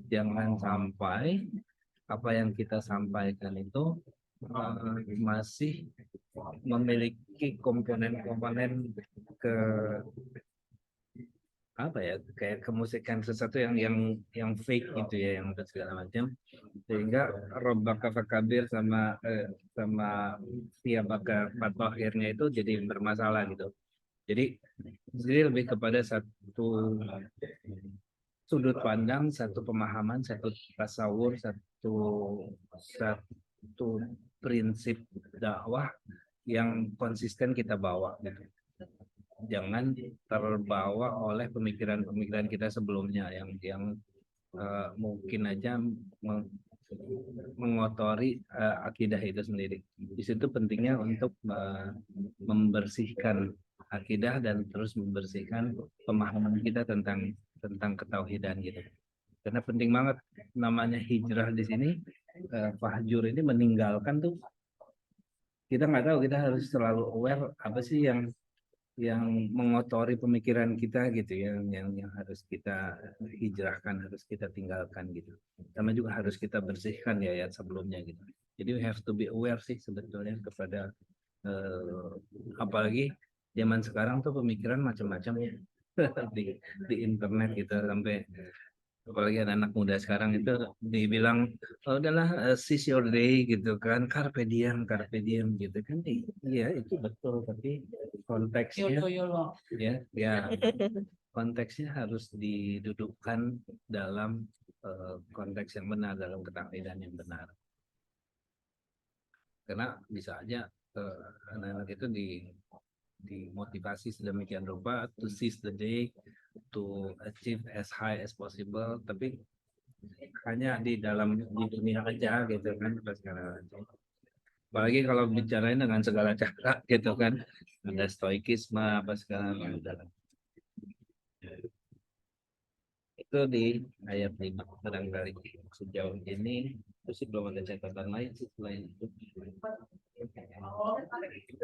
jangan sampai apa yang kita sampaikan itu masih memiliki komponen-komponen ke apa ya, kayak kemusikan sesuatu yang fake gitu ya, yang segala macam, sehingga Robbaka Fakabir sama Fiyabaka Fatohirnya itu jadi bermasalah gitu. Jadi lebih kepada satu sudut pandang, satu pemahaman, satu tasawur, satu prinsip dakwah yang konsisten kita bawa gitu. Jangan terbawa oleh pemikiran-pemikiran kita sebelumnya yang mungkin aja mengotori akidah itu sendiri. Di situ pentingnya untuk membersihkan akidah dan terus membersihkan pemahaman kita tentang ketauhidan gitu. Karena penting banget namanya hijrah di sini, fahjur ini meninggalkan tuh, kita nggak tahu, kita harus selalu aware apa sih yang mengotori pemikiran kita gitu ya, yang harus kita hijrahkan, harus kita tinggalkan gitu. Sama juga harus kita bersihkan ya sebelumnya gitu. Jadi we have to be aware sih sebetulnya kepada apalagi zaman sekarang tuh pemikiran macam-macam ya di internet gitu, sampai apalagi anak-anak muda sekarang itu dibilang oh, udahlah seize your day gitu kan, carpe diem gitu kan. Iya itu betul, tapi konteksnya ya konteksnya harus didudukkan dalam konteks yang benar, dalam ketakwaan yang benar, karena bisa aja anak-anak itu dimotivasi sedemikian rupa to seize the day, to achieve as high as possible, tapi hanya di dunia aja gitu kan. Apalagi kalau bicarain dengan segala cara gitu kan, ada stoikisme apa segala macam. Itu di ayat 5 barangkali sejauh ini. Terus sih belum ada catatan lain sih selain itu.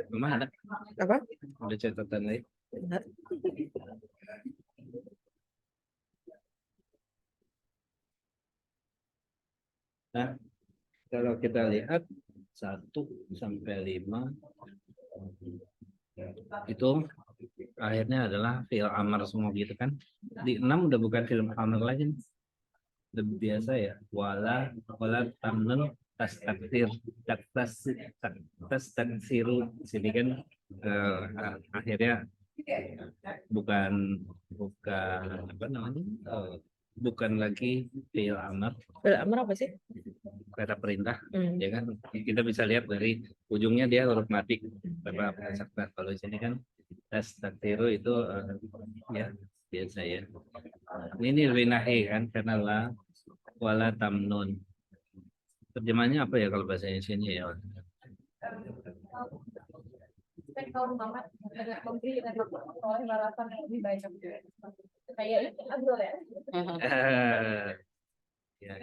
Memang ada Apa? ada catatan lain. Nah, kalau kita lihat 1 sampai 5 itu akhirnya adalah fi'il amr semua gitu kan. Di 6 udah bukan fi'il amr lagi, lebih biasa ya, wala tamnun tastaksir tastaksiru. Sini kan akhirnya bukan apa namanya, bukan lagi fi'il amr, Amar apa sih? kata perintah, ya kan. Kita bisa lihat dari ujungnya dia huruf mati beberapa sakta. Kalau di sini kan tastaksiru itu ya biasa ya. Ini lebih nahi kan, karena la wala tamnun. Terjemahnya apa ya kalau bahasa Indonesia ya? Kalau Muhammad agak memberi dan oleh balasan yang lebih baik kayak itu Abdul ya. Ya.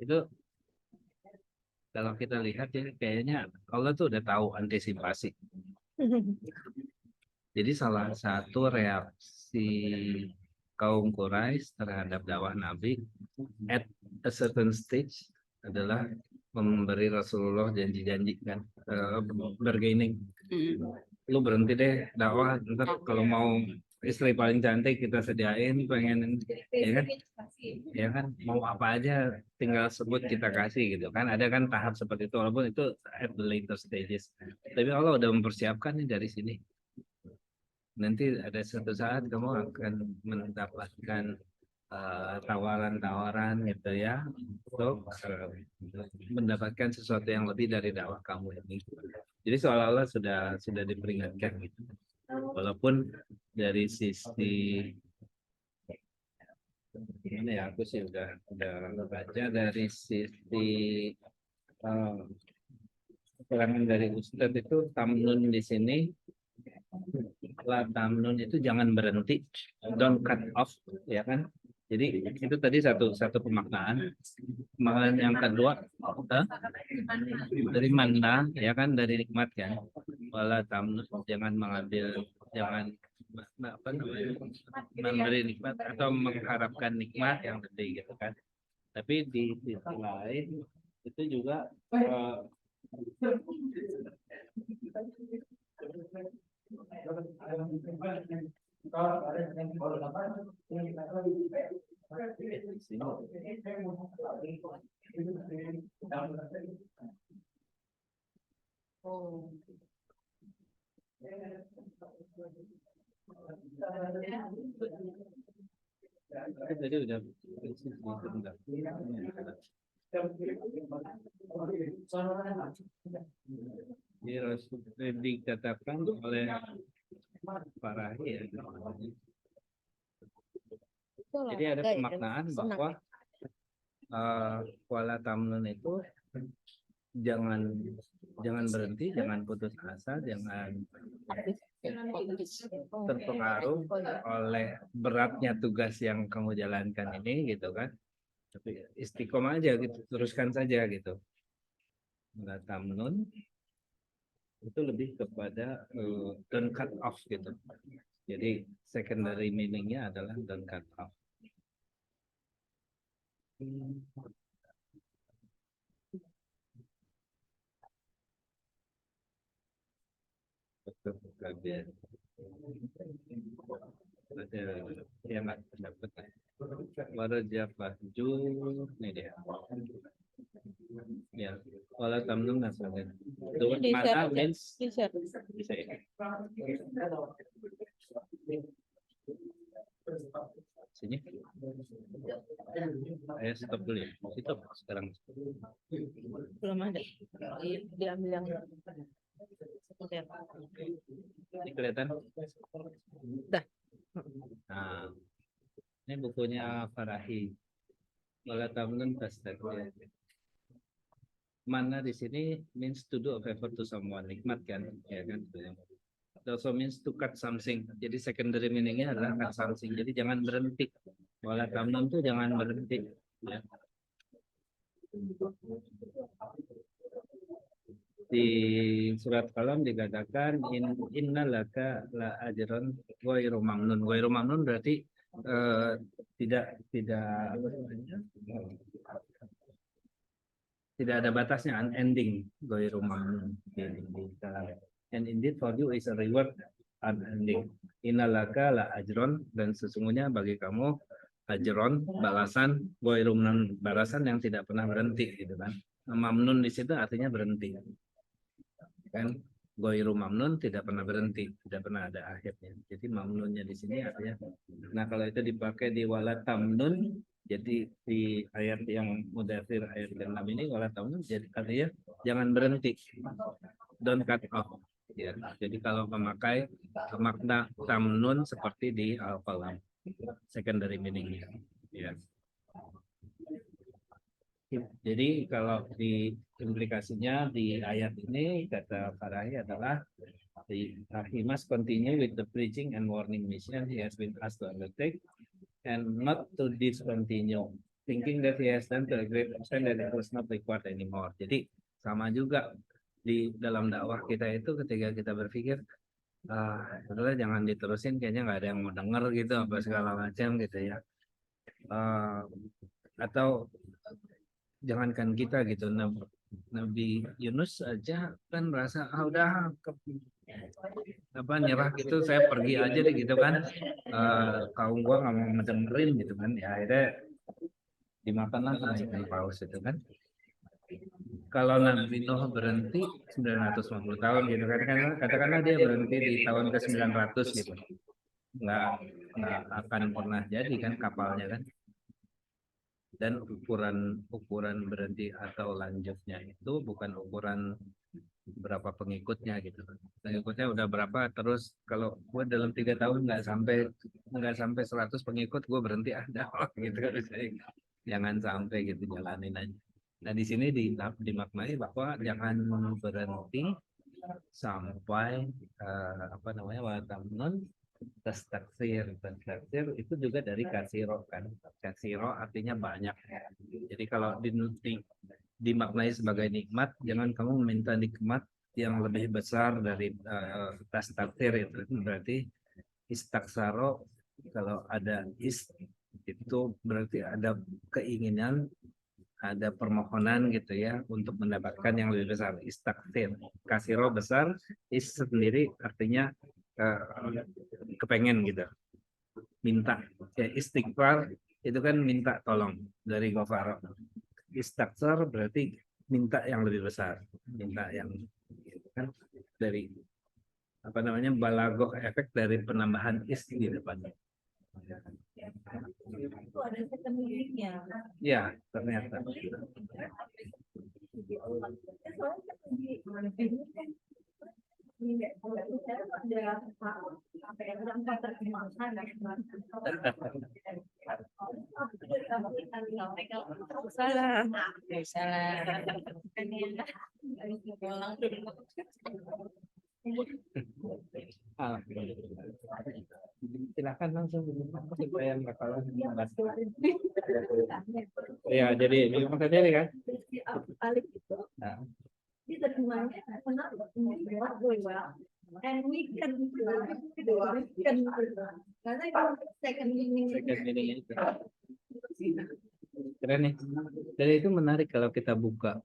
Itu kalau kita lihat ya, kayaknya Allah tuh udah tahu antisipasi. Jadi salah satu reaksi kaum Quraisy terhadap dakwah Nabi at a certain stage adalah memberi Rasulullah janji-janji kan, bargaining. Lu berhenti deh dakwah, ntar kalau mau istri paling cantik kita sediain, pengen ya kan, ya kan, mau apa aja tinggal sebut kita kasih gitu kan. Ada kan tahap seperti itu, walaupun itu at the later stages. Tapi Allah udah mempersiapkan nih dari sini. Nanti ada suatu saat kamu akan mendapatkan tawaran-tawaran gitu ya, untuk mendapatkan sesuatu yang lebih dari dakwah kamu ini. Jadi seolah-olah sudah diperingatkan gitu. Walaupun dari sisi gimana ya, aku sih udah baca dari sisi keterangan dari Ustadz itu tamnun di sini, la tamnun itu jangan berhenti, don't cut off, ya kan? Jadi itu tadi satu pemaknaan. Pemaknaan yang kedua dari mana, ya kan, dari nikmat kan. Wala tamnun, jangan mengambil, jangan apa namanya, memberi nikmat atau mengharapkan nikmat yang lebih gitu kan. Tapi di sisi lain itu juga tadi udah dikatakan oleh para ya. Jadi ada pemaknaan bahwa wala tamnun itu jangan berhenti, jangan putus asa, jangan terpengaruh oleh beratnya tugas yang kamu jalankan ini gitu kan. Tapi istiqomah aja gitu, teruskan saja gitu. Wala tamnun itu lebih kepada don't cut off gitu. Jadi secondary meaningnya adalah don't cut off. Ada yang nggak dapat. Warajah baju ini dia. Ya, wala tamnun nasalin. The word mana means bisa ya. Sini. Ayo stop dulu ya. Stop sekarang. Belum ada. Diambil yang Ini kelihatan? Dah. Nah, ini bukunya Farahi. Wala tamnun tastakbir. Mana di sini means to do a favor to someone, nikmat kan, ya kan? It also means to cut something. Jadi secondary meaningnya adalah cut something. Jadi jangan berhenti. Wala tamnun itu jangan berhenti. Ya. Di surat Qalam dikatakan inna laka la ajran ghairu mamnun. Ghairu mamnun berarti tidak ada batasnya, unending, ghairu mamnun. And indeed for you is a reward unending. Inna laka la ajron, dan sesungguhnya bagi kamu ajron, balasan, ghairu mamnun, balasan yang tidak pernah berhenti gitu kan. Mamnun di situ artinya berhenti. Kan ghairu mamnun tidak pernah berhenti, tidak pernah ada akhirnya. Jadi mamnunnya di sini artinya. Nah, kalau itu dipakai di wala tamnun, jadi di ayat yang mudathir ayat ke-6 ini wala tamnun jadi artinya jangan berhenti. Don't cut off. Ya, jadi kalau memakai makna tamnun seperti di Al-Qalam, secondary meaning-nya. Ya. Jadi kalau di implikasinya di ayat ini kata Farahi adalah he must continue with the preaching and warning mission he has been asked to undertake and not to discontinue, thinking that he has done to a great extent that it was not required anymore. Jadi sama juga di dalam dakwah kita itu ketika kita berpikir Sebenarnya jangan diterusin, kayaknya nggak ada yang mau denger gitu apa segala macam gitu ya. Eh, atau jangankan kita gitu, Nabi Yunus aja kan merasa udah apa nyerah gitu, saya pergi aja deh gitu kan. Kaum gua nggak mau mendengerin gitu kan, ya akhirnya dimakanlah sama ikan paus itu kan. Kalau Nabi Nuh berhenti 950 tahun gitu kan, katakanlah dia berhenti di tahun ke 900 gitu, nggak nggak akan pernah jadi kan kapalnya kan. Dan ukuran ukuran berhenti atau lanjutnya itu bukan ukuran berapa pengikutnya gitu. Pengikutnya udah berapa, terus kalau gue dalam 3 tahun nggak sampai 100 pengikut, gue berhenti ada gitu kan. Jangan sampai gitu, jalanin aja. Nah di sini dimaknai bahwa jangan berhenti sampai apa namanya, watamnon tastaksir. Tastaksir itu juga dari kasiro kan. Kasiro artinya banyak. Jadi kalau dimaknai sebagai nikmat, jangan kamu minta nikmat yang lebih besar dari tastaksir. Itu berarti istaksaro. Kalau ada itu berarti ada keinginan, ada permohonan gitu ya untuk mendapatkan yang lebih besar. Istaktir, kasiro besar, is sendiri artinya kepengen gitu, minta. Ya, istighfar itu kan minta tolong dari gofaro. Istaksar berarti minta yang lebih besar, minta yang kan dari apa namanya, balagoh, efek dari penambahan is di depannya. Itu ada second meaning-nya. Ya ternyata. Salah. Salah. Silakan langsung supaya nggak kalah. Ya jadi ini maksudnya nih kan. Alif itu Nah, diterjemahnya kenapa and we can karena itu second meaning second meaning itu keren nih. Jadi itu menarik kalau kita buka.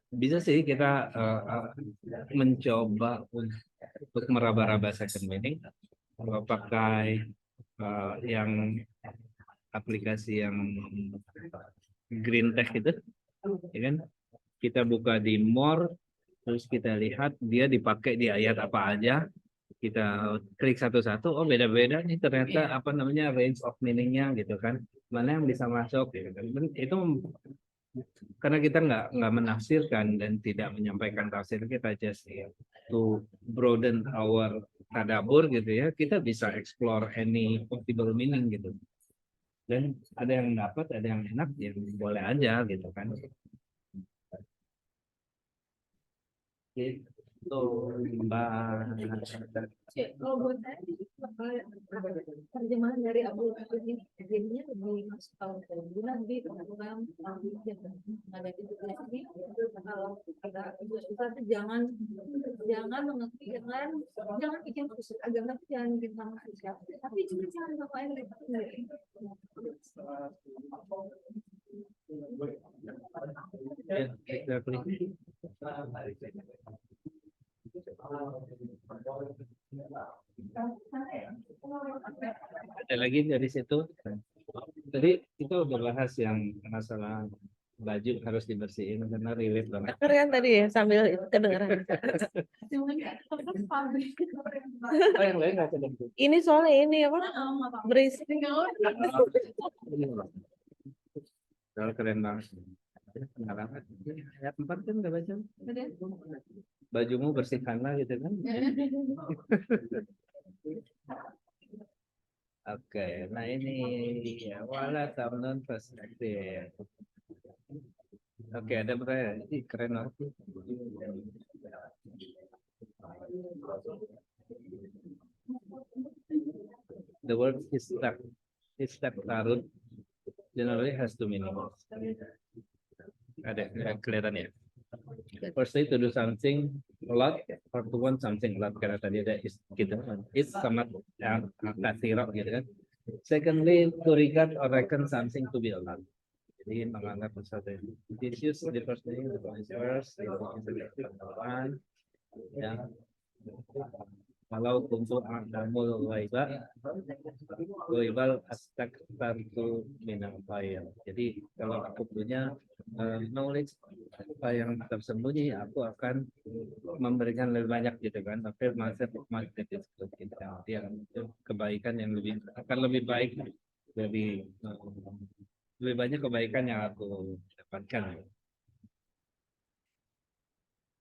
Bisa sih kita mencoba untuk meraba-raba second meaning. Kalau pakai yang aplikasi yang green text itu, ya kan? Kita buka di more, terus kita lihat dia dipakai di ayat apa aja. Kita klik satu-satu, oh beda-beda nih ternyata apa namanya range of meaningnya gitu kan. Mana yang bisa masuk gitu kan. Itu karena kita nggak menafsirkan dan tidak menyampaikan tafsir, kita just to broaden our tadabur gitu ya, kita bisa explore any possible meaning gitu. Dan ada yang dapat, ada yang enak, ya boleh aja gitu kan. Gitu Mbak. kalau buat saya terjemahan dari Abu Bakar ini jadinya lebih masuk kalau bilang di dalam ada di sini kalau ada Ibu Susah jangan mengerti dengan jangan bikin khusus agama, jangan bikin sama siapa, tapi juga jangan sama yang Exactly. Ada lagi dari situ. Tadi kita udah bahas yang masalah baju harus dibersihin karena relate banget. Keren tadi ya sambil kedengeran. Oh, yang lain nggak ada. Ini soalnya ini apa? Berisik. Kalau keren banget. Pengalaman. Ayat 4 kan nggak baca. Bajumu bersihkanlah gitu kan. Oke, nah ini ya, wala tamnun fastakbir. Oke, ada pertanyaan. Ih, keren banget. The word istaktarut generally has two meanings. Ada kelihatan ya. Firstly, to do something a lot or to want something a lot karena tadi ada is gitu. Is sangat katsira gitu kan. Secondly, to regard or reckon something to be a lot. Jadi menganggap sesuatu yang disuse the first thing, the first, one, ya. Kalau untuk adamul waibal astak tantu minang bayar. Jadi kalau aku punya knowledge apa yang tersembunyi, aku akan memberikan lebih banyak gitu kan. Tapi masih disebut gitu. Yang kebaikan yang akan lebih baik, lebih banyak kebaikan yang aku dapatkan.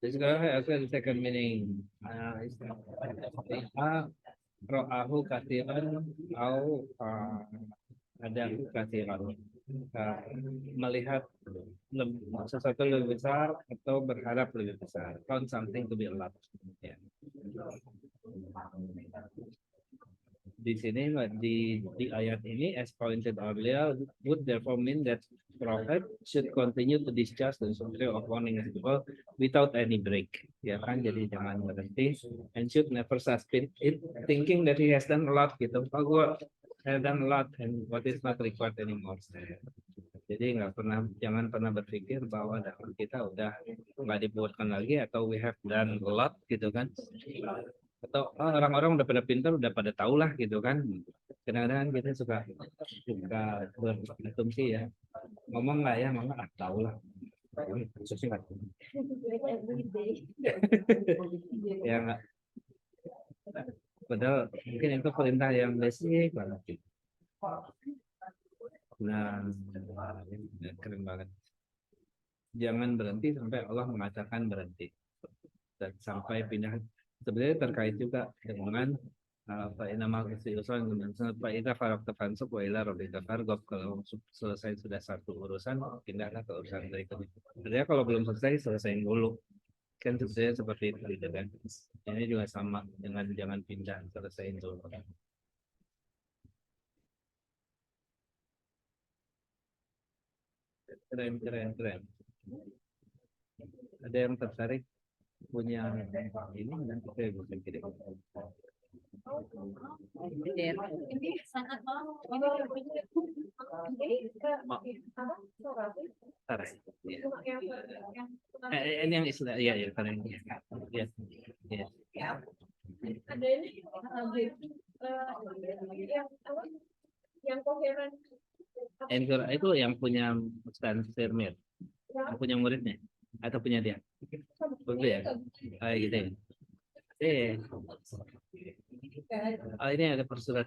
Jadi sekarang aku ada second meaning. Ro'ahu kasiran au ada kasiran. Melihat sesuatu lebih besar atau berharap lebih besar. Count something to be a lot. Ya. Di sini di ayat ini as pointed earlier would therefore mean that prophet should continue to discharge the duty of warning people without any break, ya kan, jadi jangan berhenti, and should never suspend it thinking that he has done a lot gitu. Oh, gue have done a lot and what is not required anymore. Jadi jangan pernah berpikir bahwa dakwah kita udah nggak dibuatkan lagi atau we have done a lot gitu kan. Atau orang-orang udah pada pintar, udah pada tahu lah gitu kan. Kadang-kadang kita suka berasumsi ya, ngomong nggak ya, ngomong tahu lah. Ya nggak. Padahal mungkin itu perintah yang basic banget. Nah, keren banget. Jangan berhenti sampai Allah mengatakan berhenti. Dan sampai pindah. Sebenarnya terkait juga dengan nama keseluruhan Pak Ida Farok Tefansuk Waila Robika Fargob. Kalau selesai sudah satu urusan, pindahlah ke urusan berikutnya. Sebenarnya kalau belum selesaiin dulu. Kan sebenarnya seperti itu gitu kan. Ini juga sama dengan jangan pindah, selesaiin dulu. Keren. Ada yang tertarik punya ini dan kita bisa kirim. Ini sangat Ini yang istilah ya keren. Ya. Ada ini yang koheren. Anchor itu yang punya Ustaz Firmir, yang punya muridnya atau punya dia? Betul ya? Kayak gitu ya. Ini ada persurat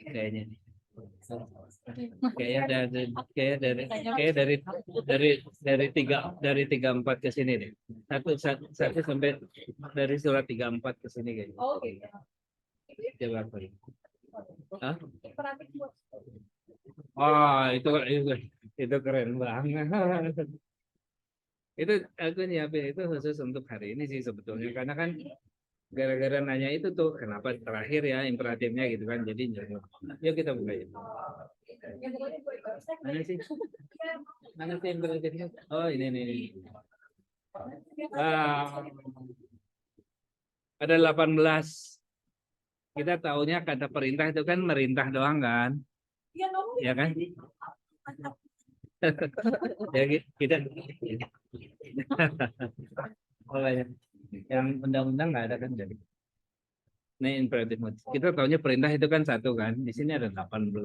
kayaknya. Dari 34 ke sini deh. Satu sampai dari surat 34 ke sini kayaknya. Oh, gitu. Coba apa? Hah? Oh, itu keren banget. Itu aku nyiapin itu khusus untuk hari ini sih sebetulnya, karena kan gara-gara nanya itu tuh kenapa terakhir ya imperatifnya gitu kan, jadi yuk kita buka ya. Mana sih imperatifnya? Oh ini. Ada 18. Kita taunya kata perintah itu kan merintah doang kan? Ya kan? Ya kita yang undang-undang nggak ada kan, jadi ini imperatif. Kita taunya perintah itu kan satu kan, di sini ada 18.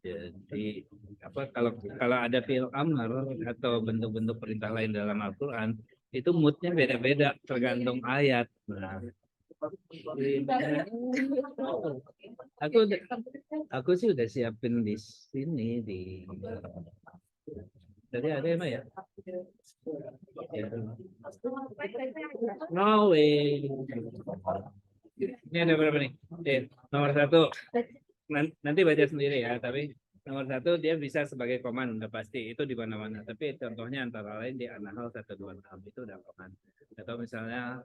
Jadi kalau ada fi'il amr atau bentuk-bentuk perintah lain dalam Al-Quran itu moodnya beda-beda tergantung ayat. Nah, aku sih udah siapin di sini Tadi ada emang ya? No way. Ini ada berapa nih? Nomor 1. Nanti baca sendiri ya. Tapi nomor 1 dia bisa sebagai command, udah pasti itu di mana-mana. Tapi contohnya antara lain di An-Nahl 126 itu udah command. Atau misalnya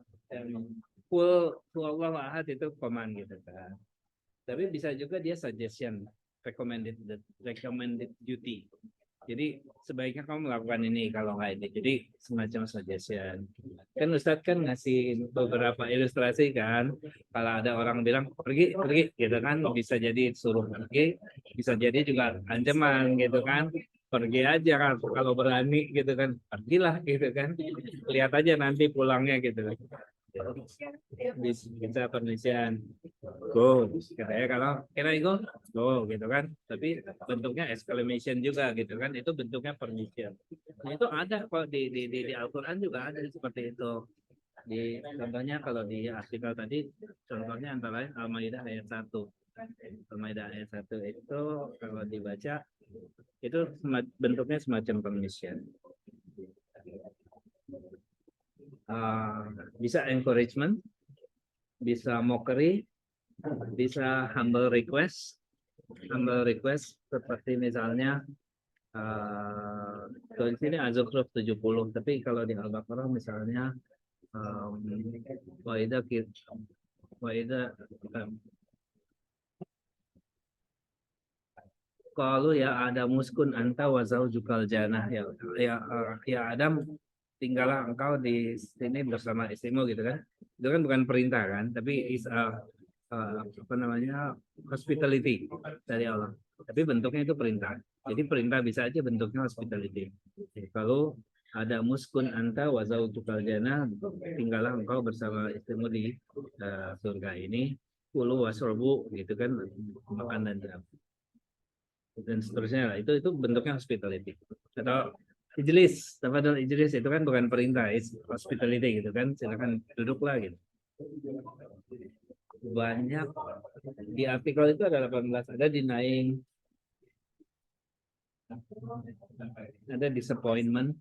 full Allah ahad itu command gitu kan. Tapi bisa juga dia suggestion, recommended duty. Jadi sebaiknya kamu melakukan ini kalau nggak ini. Jadi semacam suggestion. Kan Ustadz kan ngasih beberapa ilustrasi kan. Kalau ada orang bilang pergi pergi gitu kan, bisa jadi suruh pergi, bisa jadi juga ancaman gitu kan. Pergi aja kan kalau berani gitu kan, pergilah gitu kan. Lihat aja nanti pulangnya gitu kan. Bisa permission go katanya, kalau kira go gitu kan, tapi bentuknya exclamation juga gitu kan, itu bentuknya permission. Nah, itu ada kok di Al-Quran juga ada seperti itu. Di contohnya kalau di artikel tadi, contohnya antara lain Al-Maidah ayat 1. Al-Maidah ayat 1 itu kalau dibaca itu bentuknya semacam permission. Bisa encouragement, bisa mockery, bisa humble request seperti misalnya kalau di sini Az-Zukhruf 70, tapi kalau di Al-Baqarah misalnya Waidah kalau ya ada muskun anta wa zaujukal jannah, ya Adam, tinggallah engkau di sini bersama istrimu gitu kan. Itu kan bukan perintah kan, tapi apa namanya, hospitality dari Allah. Tapi bentuknya itu perintah. Jadi perintah bisa aja bentuknya hospitality. Kalau ada muskun anta wa zaujukal jannah, tinggallah engkau bersama istrimu di surga ini, kulu wasrobu gitu kan, makan dan seterusnya lah. Itu bentuknya hospitality. Atau ijlis, tafadhol ijlis, itu kan bukan perintah, hospitality gitu kan, silakan duduklah gitu. Banyak di artikel itu ada 18, ada denying, ada disappointment,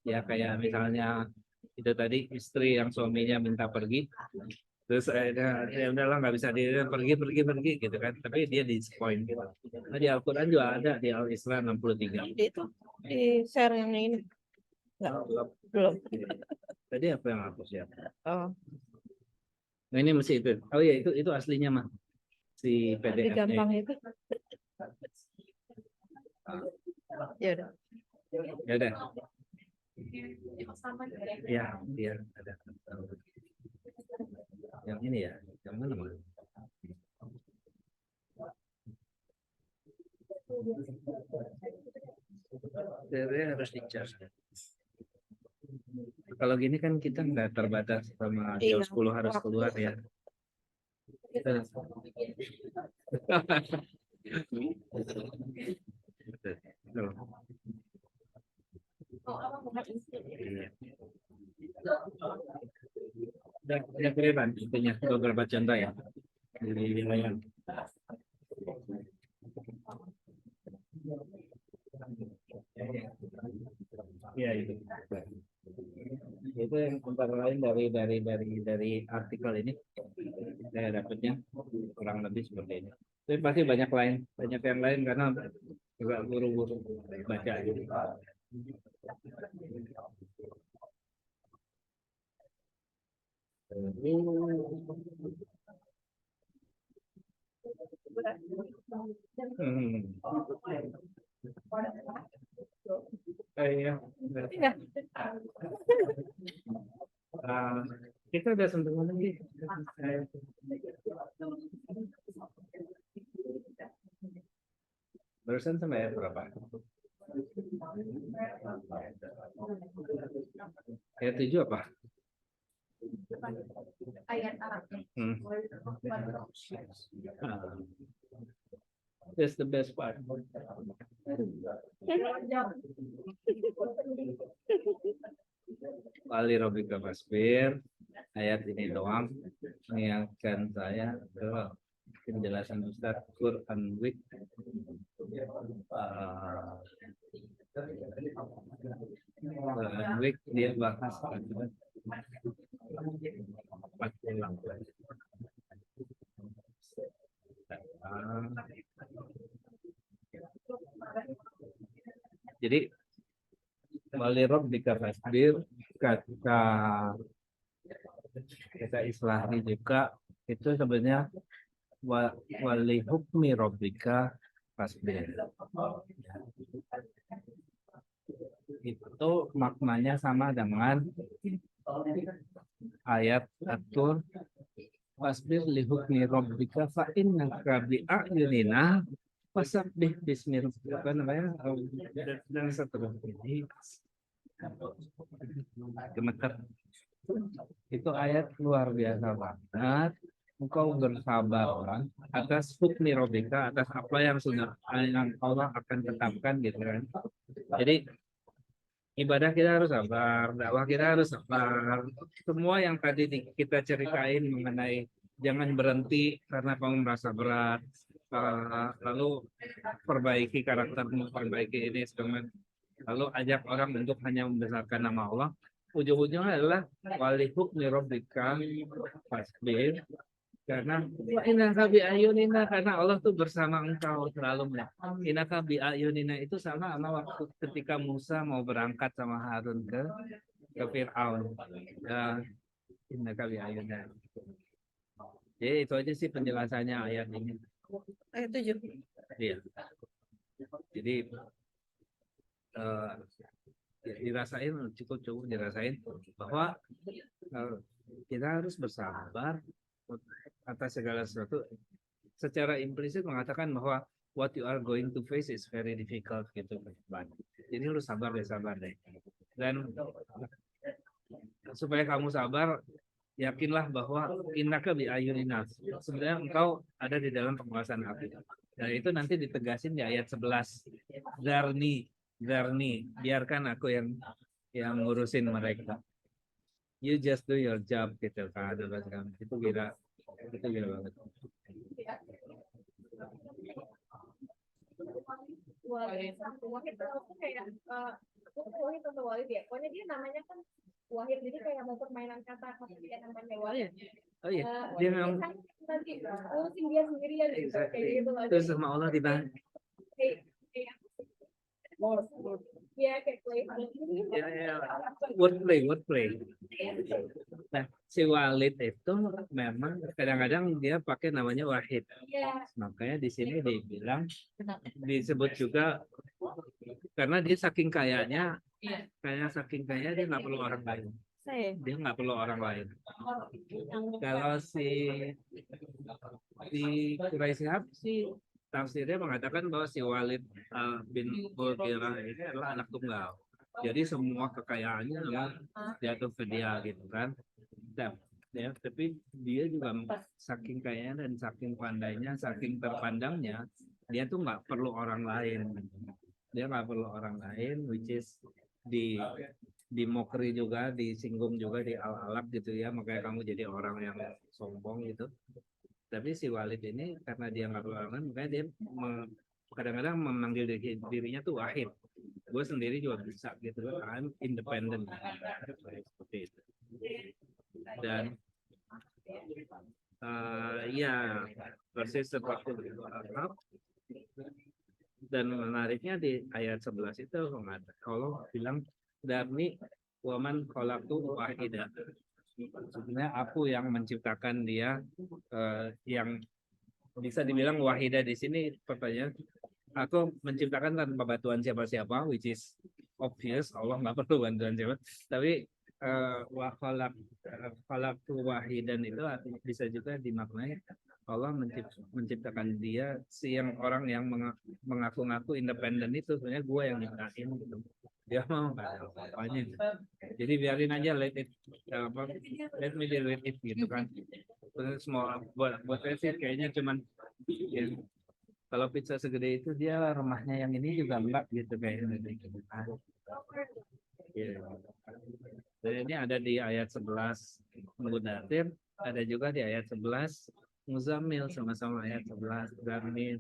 ya kayak misalnya itu tadi istri yang suaminya minta pergi, terus ya udahlah nggak bisa, dia pergi gitu kan, tapi dia disappoint gitu. Nah, di Al-Quran juga ada di Al-Isra 63. Itu di share yang ini. Belum. Tadi apa yang aku siap? Oh, Nah, ini mesti itu. Oh ya, itu aslinya mah si lebih PDF-nya. gampang itu. Ya udah. Ya udah. Ya, dia ada. Yang ini ya, yang mana Mas? Harus dicas. Kalau gini kan kita nggak terbatas sama jam 10 harus keluar ya. Udah kelihatan intinya beberapa contoh ya di layar. Ya itu. Itu yang antara lain dari artikel ini saya dapatnya kurang lebih seperti ini. Tapi pasti banyak yang lain karena juga buru-buru baca gitu. Iya. Kita udah sentuh lagi. Barusan sama ayat berapa? Ayat 7 apa? Ayat That's the best part. Wali Robika Fasbir, ayat ini doang mengingatkan saya ke penjelasan Ustaz Quran Week. Quran Week dia bahas jadi Wali Robika Fasbir kata Islahi juga itu sebenarnya wali hukmi Robika Fasbir. itu maknanya sama dengan ayat atur wasbir li hukmi rabbika fa innaka bi a'yunina fasabbih bismi rabbika apa namanya dan seterusnya. Jadi gemeter. Itu ayat luar biasa banget. Engkau bersabarlah atas hukmi rabbika, atas apa yang sudah yang Allah akan tetapkan gitu kan. Jadi ibadah kita harus sabar, dakwah kita harus sabar. Semua yang tadi kita ceritain mengenai jangan berhenti karena kamu merasa berat, lalu perbaiki karaktermu, perbaiki ini segala, lalu ajak orang untuk hanya membesarkan nama Allah. Ujung-ujungnya adalah wali hukmi rabbika fasbir, karena wa innaka bi ayunina, karena Allah tuh bersama engkau selalu. Innaka bi ayunina itu sama waktu ketika Musa mau berangkat sama Harun ke Firaun. Ya, innaka bi ayunina. Jadi itu aja sih penjelasannya ayat ini. Ayat 7. Iya. Jadi ya, dirasain cukup dirasain bahwa kita harus bersabar atas segala sesuatu. Secara implisit mengatakan bahwa what you are going to face is very difficult gitu. Jadi lu sabar deh. Dan supaya kamu sabar, yakinlah bahwa innaka bi ayunina. Sebenarnya engkau ada di dalam penguasaan aku. Dan itu nanti ditegasin di ayat 11. Zarni, biarkan aku yang ngurusin mereka. You just do your job gitu kan. Itu gila banget. Wahid itu kayak Wahid atau Walid ya. Pokoknya dia namanya kan Wahid, jadi kayak mau permainan kata dia namanya Walid. Oh iya, dia memang Nanti urusin dia sendirian gitu, kayak gitu loh. Terus sama Allah dibahas. Ya kayak play. Ya. Wordplay. Nah, si Walid itu memang kadang-kadang dia pakai namanya Wahid. Iya. Makanya di sini dibilang disebut juga karena dia saking kayanya, saking kaya dia nggak perlu orang lain. Dia nggak perlu orang lain. Kalau si Quraisy sih tafsirnya mengatakan bahwa si Walid bin Mughirah ini adalah anak tunggal. Jadi semua kekayaannya memang jatuh ke dia gitu kan. Dan, ya, tapi dia juga saking kayanya dan saking pandainya, saking terpandangnya, dia tuh nggak perlu orang lain. Dia nggak perlu orang lain, which is di mokri juga, disinggung juga, di al-alaq gitu ya. Makanya kamu jadi orang yang sombong gitu. Tapi si Walid ini karena dia nggak perlu orang lain, makanya dia kadang-kadang memanggil dirinya tuh Wahid. Gue sendiri juga bisa gitu, I'm independent seperti itu. Dan ya persis seperti itu. Dan menariknya di ayat 11 itu Allah bilang Darni waman khalaqtu wahida. Sebenarnya aku yang menciptakan dia, yang bisa dibilang wahidah di sini pertanyaan. Aku menciptakan tanpa bantuan siapa-siapa, which is obvious, Allah nggak perlu bantuan siapa. Tapi khalaqtu wahidan itu bisa juga dimaknai Allah menciptakan dia, yang orang yang mengaku-ngaku independen itu sebenarnya gue yang nyiptain gitu. Dia mau nggak ada apa-apanya. Jadi biarin aja, let me deal with it gitu kan. Terus semua buat saya sih kayaknya cuman ya, kalau pizza segede itu dia rumahnya yang ini juga enggak gitu kayaknya. Ya. Dan ini ada di ayat 11 Mudaththir, ada juga di ayat 11 Muzammil, sama-sama ayat 11 Darni.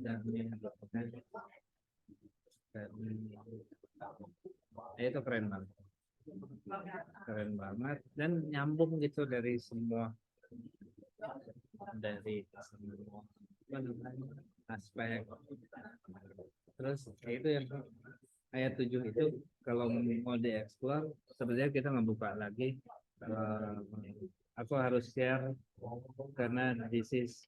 Itu keren banget dan nyambung gitu dari semua aspek. Terus itu yang ayat 7 itu kalau mau dieksplor sebenarnya kita ngebuka lagi. Aku harus share karena this is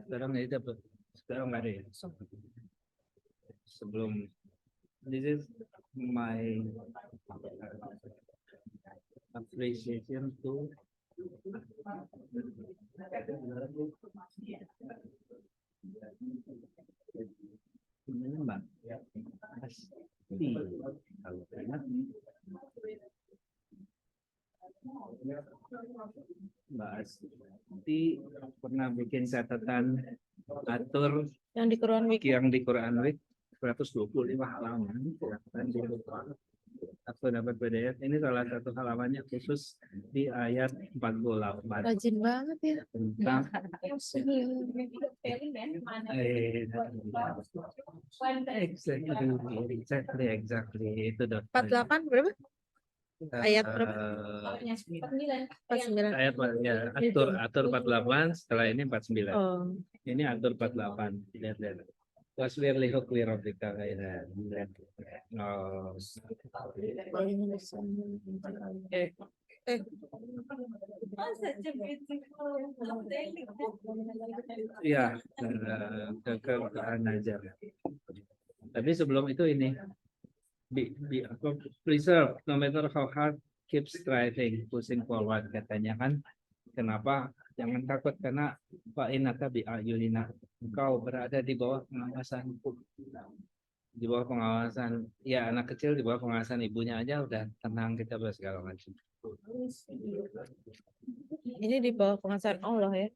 sekarang nggak ada ya. sebelum this is my appreciation to ini Mbak Asti. Kalau ingat, Mbak Asti pernah bikin catatan atur Yang di Quran Week. yang di Quran Week 125 halaman. Silakan dibuka. Aku dapat PDF. Ini salah satu halamannya khusus di ayat 48 Rajin banget ya. tentang exactly itu dot 48 berapa? Ayat berapa? ayat ya atur 48 setelah ini 49. Oh. Ini atur 48. Lihat. Wasbir li hukmi rabbika ghairan. Oh. Iya, ke Najar. Tapi sebelum itu ini apa, preserve no matter how hard, keep striving, pushing forward katanya kan. Kenapa? Jangan takut karena Pak Inaka bi ayunina. Engkau berada di bawah pengawasan, di bawah pengawasan ya anak kecil di bawah pengawasan ibunya aja udah tenang kita segala macam. Ini di bawah pengasaran Allah ya.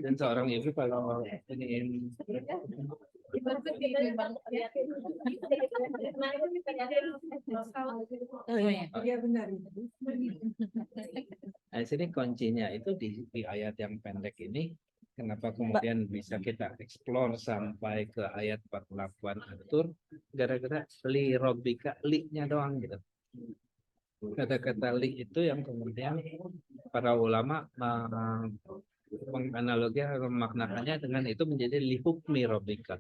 Dan seorang ibu kalau ingin Oh iya. Nah, sini kuncinya itu di ayat yang pendek ini. Kenapa kemudian bisa kita explore sampai ke ayat 48 atur? Gara-gara li robika, li-nya doang gitu. Kata-kata li itu yang kemudian para ulama menganalogikan atau memaknakannya dengan itu menjadi li hukmi robika.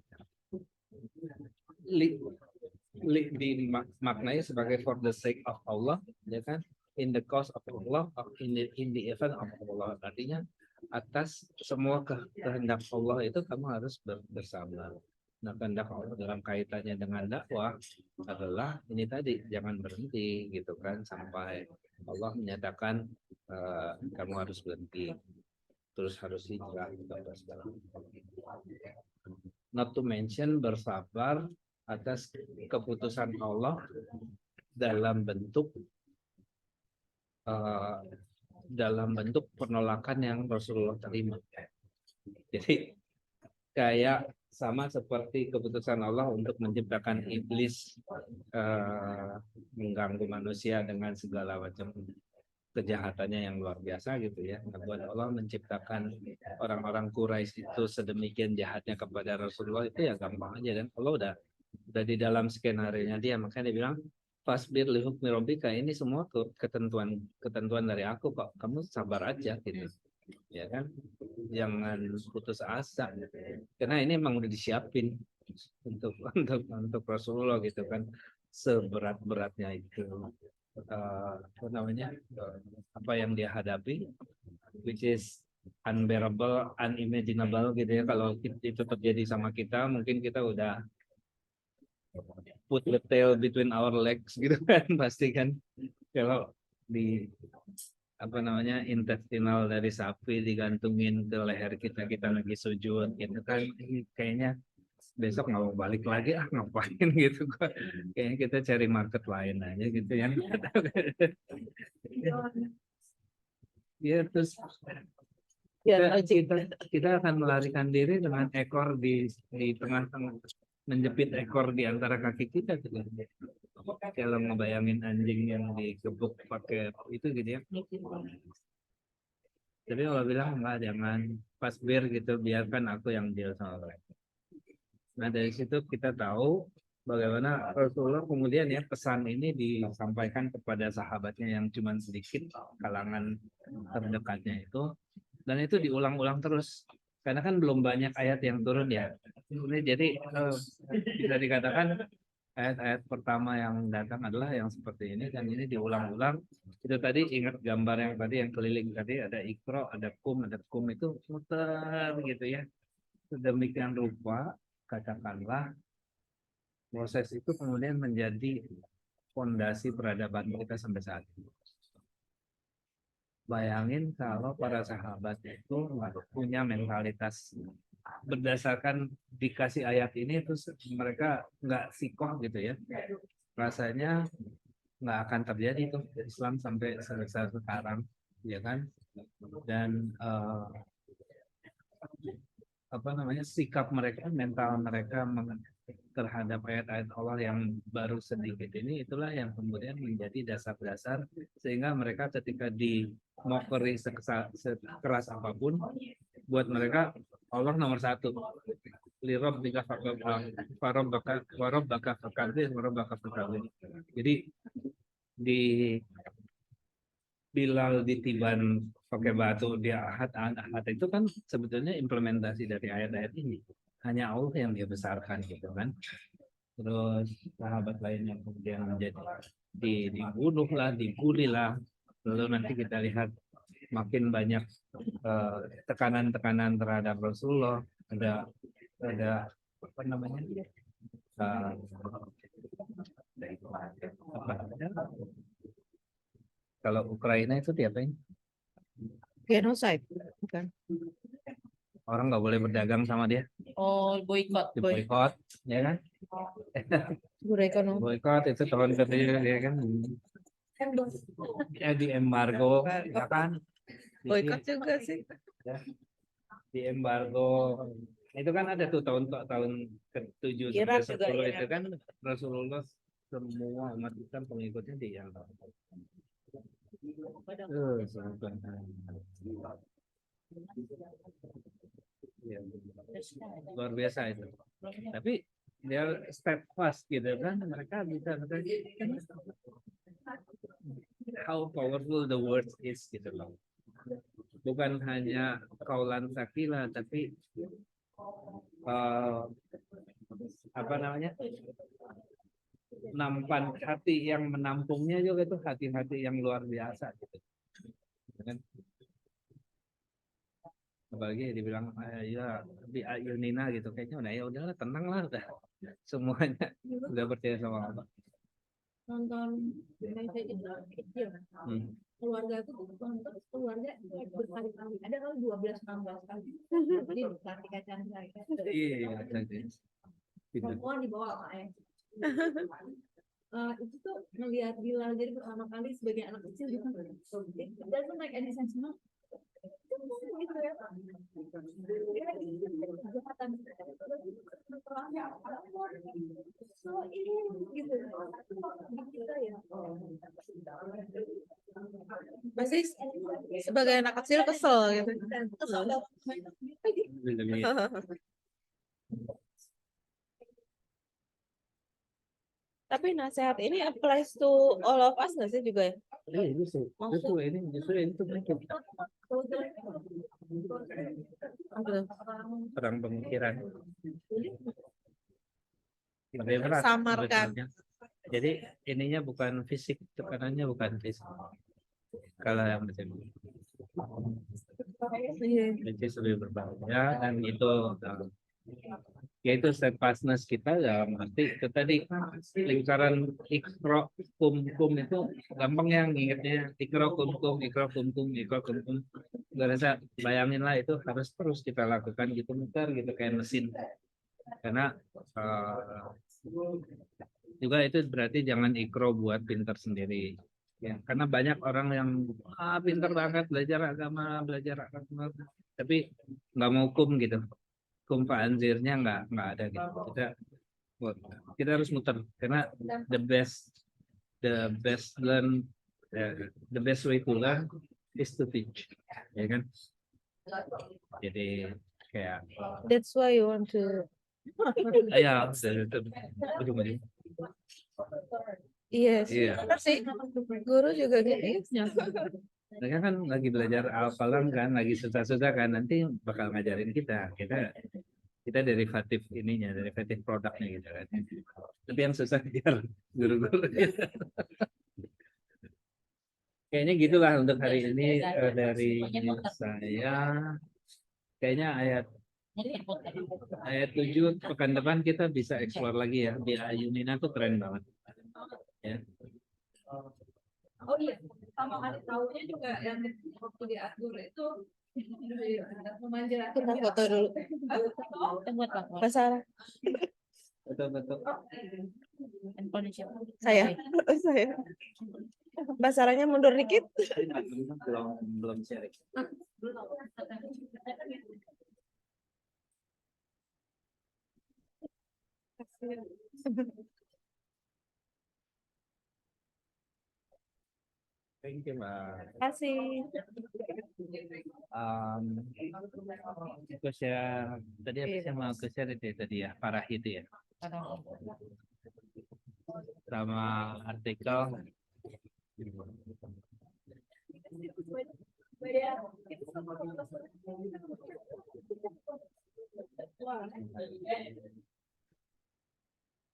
Li dimaknai sebagai for the sake of Allah, ya kan? In the cause of Allah, in the event of Allah. Artinya atas semua kehendak Allah itu kamu harus bersama. Nah, kehendak Allah dalam kaitannya dengan dakwah adalah ini tadi, jangan berhenti gitu kan sampai Allah menyatakan kamu harus berhenti, terus harus hijrah gitu. Not to mention bersabar atas keputusan Allah dalam bentuk penolakan yang Rasulullah terima. Jadi kayak sama seperti keputusan Allah untuk menciptakan iblis mengganggu manusia dengan segala macam kejahatannya yang luar biasa gitu ya. Buat Allah menciptakan orang-orang Quraisy itu sedemikian jahatnya kepada Rasulullah itu ya gampang aja, dan Allah udah di dalam skenario-nya dia, makanya dia bilang fasbir li hukmi rabbika, ini semua ketentuan dari aku kok, kamu sabar aja gitu. Ya kan? Jangan putus asa. Karena ini emang udah disiapin untuk Rasulullah gitu kan. Seberat-beratnya itu apa yang dia hadapi, which is unbearable, unimaginable gitu ya. Kalau itu terjadi sama kita, mungkin kita udah put the tail between our legs gitu kan, pasti kan. Kalau di intestinal dari sapi digantungin ke leher kita lagi sujud gitu kan, kayaknya besok nggak mau balik lagi, ngapain gitu kan. Kayaknya kita cari market lain aja gitu ya. Ya terus kita akan melarikan diri dengan ekor di tengah-tengah, menjepit ekor di antara kaki kita gitu. Kalau ngebayangin anjing yang digebuk pakai itu gitu ya. Tapi Allah bilang enggak, jangan fasbir gitu, biarkan aku yang deal sama mereka. Nah dari situ kita tahu bagaimana Rasulullah kemudian ya pesan ini disampaikan kepada sahabatnya yang cuma sedikit, kalangan terdekatnya itu, dan itu diulang-ulang terus karena kan belum banyak ayat yang turun ya. Jadi bisa dikatakan ayat-ayat pertama yang datang adalah yang seperti ini, dan ini diulang-ulang. Itu tadi ingat gambar yang tadi yang keliling tadi, ada ikro, ada kum itu muter gitu ya. Sedemikian rupa katakanlah Proses itu kemudian menjadi fondasi peradaban kita sampai saat ini. Bayangin kalau para sahabat itu punya mentalitas berdasarkan dikasih ayat ini, terus mereka nggak sikoh gitu ya. Rasanya nggak akan terjadi tuh Islam sampai sebesar sekarang, ya kan? Dan apa namanya, sikap mereka, mental mereka terhadap ayat-ayat Allah yang baru sedikit ini, itulah yang kemudian menjadi dasar-dasar sehingga mereka ketika dimokeri sekeras apapun, buat mereka Allah nomor satu. Lirob bika farob baka fakabir warob baka fakabir. Jadi di Bilal ditiban pakai batu di ahad itu kan sebetulnya implementasi dari ayat-ayat ini. Hanya Allah yang dia besarkan gitu kan. Terus sahabat lain yang kemudian menjadi dibunuh lah, dibully lah. Lalu nanti kita lihat makin banyak tekanan-tekanan terhadap Rasulullah. Ada apa namanya? Kalau Ukraina itu diapain? Genocide, bukan? Orang nggak boleh berdagang sama dia, Oh, boykot. boykot, ya kan? Guru ekonomi. Boykot itu tahun ketiga dia kan, ya di embargo, ya kan? Boykot juga sih. Ya, di embargo itu kan ada tuh tahun ke-7 Irak sampai juga, 10 Irak. itu kan Rasulullah semua umat Islam pengikutnya di embargo. Ya, luar biasa itu. Tapi dia step fast gitu kan, mereka bisa how powerful the word is gitu loh. Bukan hanya kaulan sakila, tapi apa namanya, nampan hati yang menampungnya juga itu hati-hati yang luar biasa gitu. Kan? Apalagi dibilang ya di Ayunina gitu, kayaknya udah ya udahlah, tenang lah, udah semuanya udah percaya sama Allah. Nonton Indonesia itu kecil. Keluarga aku tuh nonton keluarga berkali-kali. Ada kali 12-16 kali. Jadi berkali kacang saya. Iya, Perempuan dibawa sama ayah. Itu tuh ngelihat Bilal jadi pertama kali sebagai anak kecil gitu. It doesn't make any sense, no? Gitu ya. Kejahatan. So ini gitu. Kita ya. Masih sebagai anak kecil kesel gitu. Tapi nasihat ini applies to all of us nggak sih juga ya? Justru ini tuh perang pemikiran. Lebih berat Samarkan. sebetulnya. Jadi ininya bukan fisik, tekanannya bukan fisik. Kalau yang macam ini, itu lebih berbahaya, dan itu yaitu steadfastness kita dalam arti itu tadi, lingkaran ikro kum itu gampang yang ingetnya ikro kum nggak bisa bayangin lah, itu harus terus kita lakukan gitu, muter gitu kayak mesin, karena juga itu berarti jangan ikro buat pinter sendiri ya, karena banyak orang yang pinter banget belajar agama tapi nggak mau hukum gitu, kumpa anjirnya nggak ada gitu. Kita harus muter, karena the best learn the best way to learn is to teach, ya kan? Jadi kayak That's why you want to. ya ujung-ujung. Yes. Iya. Benar sih. Guru juga gitu. Mereka kan lagi belajar al-qalam kan, lagi susah-susah kan, nanti bakal ngajarin kita derivatif ininya, derivatif produknya gitu kan. Tapi yang susah biar guru-guru. Kayaknya gitulah untuk hari ini dari saya. Kayaknya ayat Ini Ayat 7 pekan depan kita bisa explore lagi ya. Bi ayunina tuh keren banget. Ya. Oh iya, sama ada tahunya juga yang waktu diatur itu memanjakan. Kita foto dulu. buat Bang. Mbak Sarah, Betul-betul. Handphone siapa? saya. Saya. Mbak Sarahnya mundur dikit. Belum sharing. Thank you, Mbak. Terima kasih. Aku share tadi apa sih yang mau aku share itu ya tadi ya parah itu ya sama artikel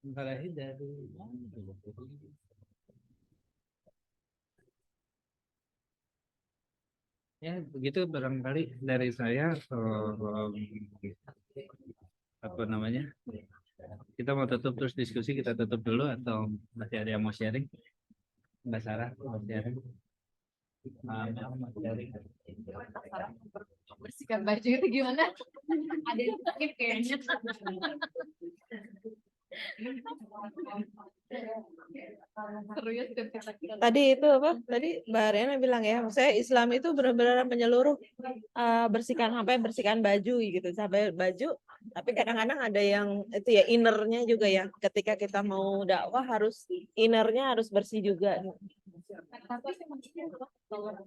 Farahi dari ya begitu barangkali dari saya apa namanya kita mau tutup terus diskusi kita tutup dulu atau masih ada yang mau sharing Mbak Sarah mau sharing mau sharing Bersihkan baju itu gimana? Ada yang sakit kayaknya. Serius kan kita. Tadi itu apa? Tadi Mbak Ariana bilang ya, saya Islam itu benar-benar menyeluruh, bersihkan sampai bersihkan baju gitu, sampai baju. Tapi kadang-kadang ada yang itu ya innernya juga ya. Ketika kita mau dakwah harus innernya harus bersih juga. Tapi maksudnya kalau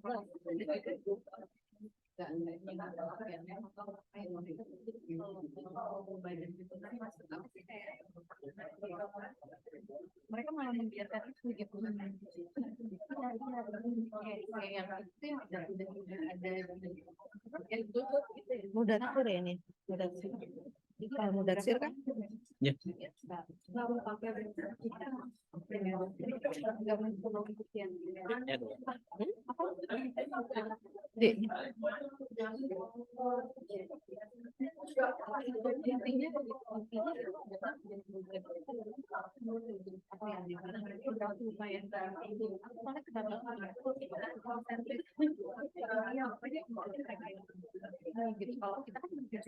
mereka malah membiarkan itu gitu. Kayak yang itu yang udah ada yang itu gitu ya. Mudatsir ya ini. Mudatsir. Kalau Mudatsir kan? ya Kalau pakai gitu. Kalau kita kan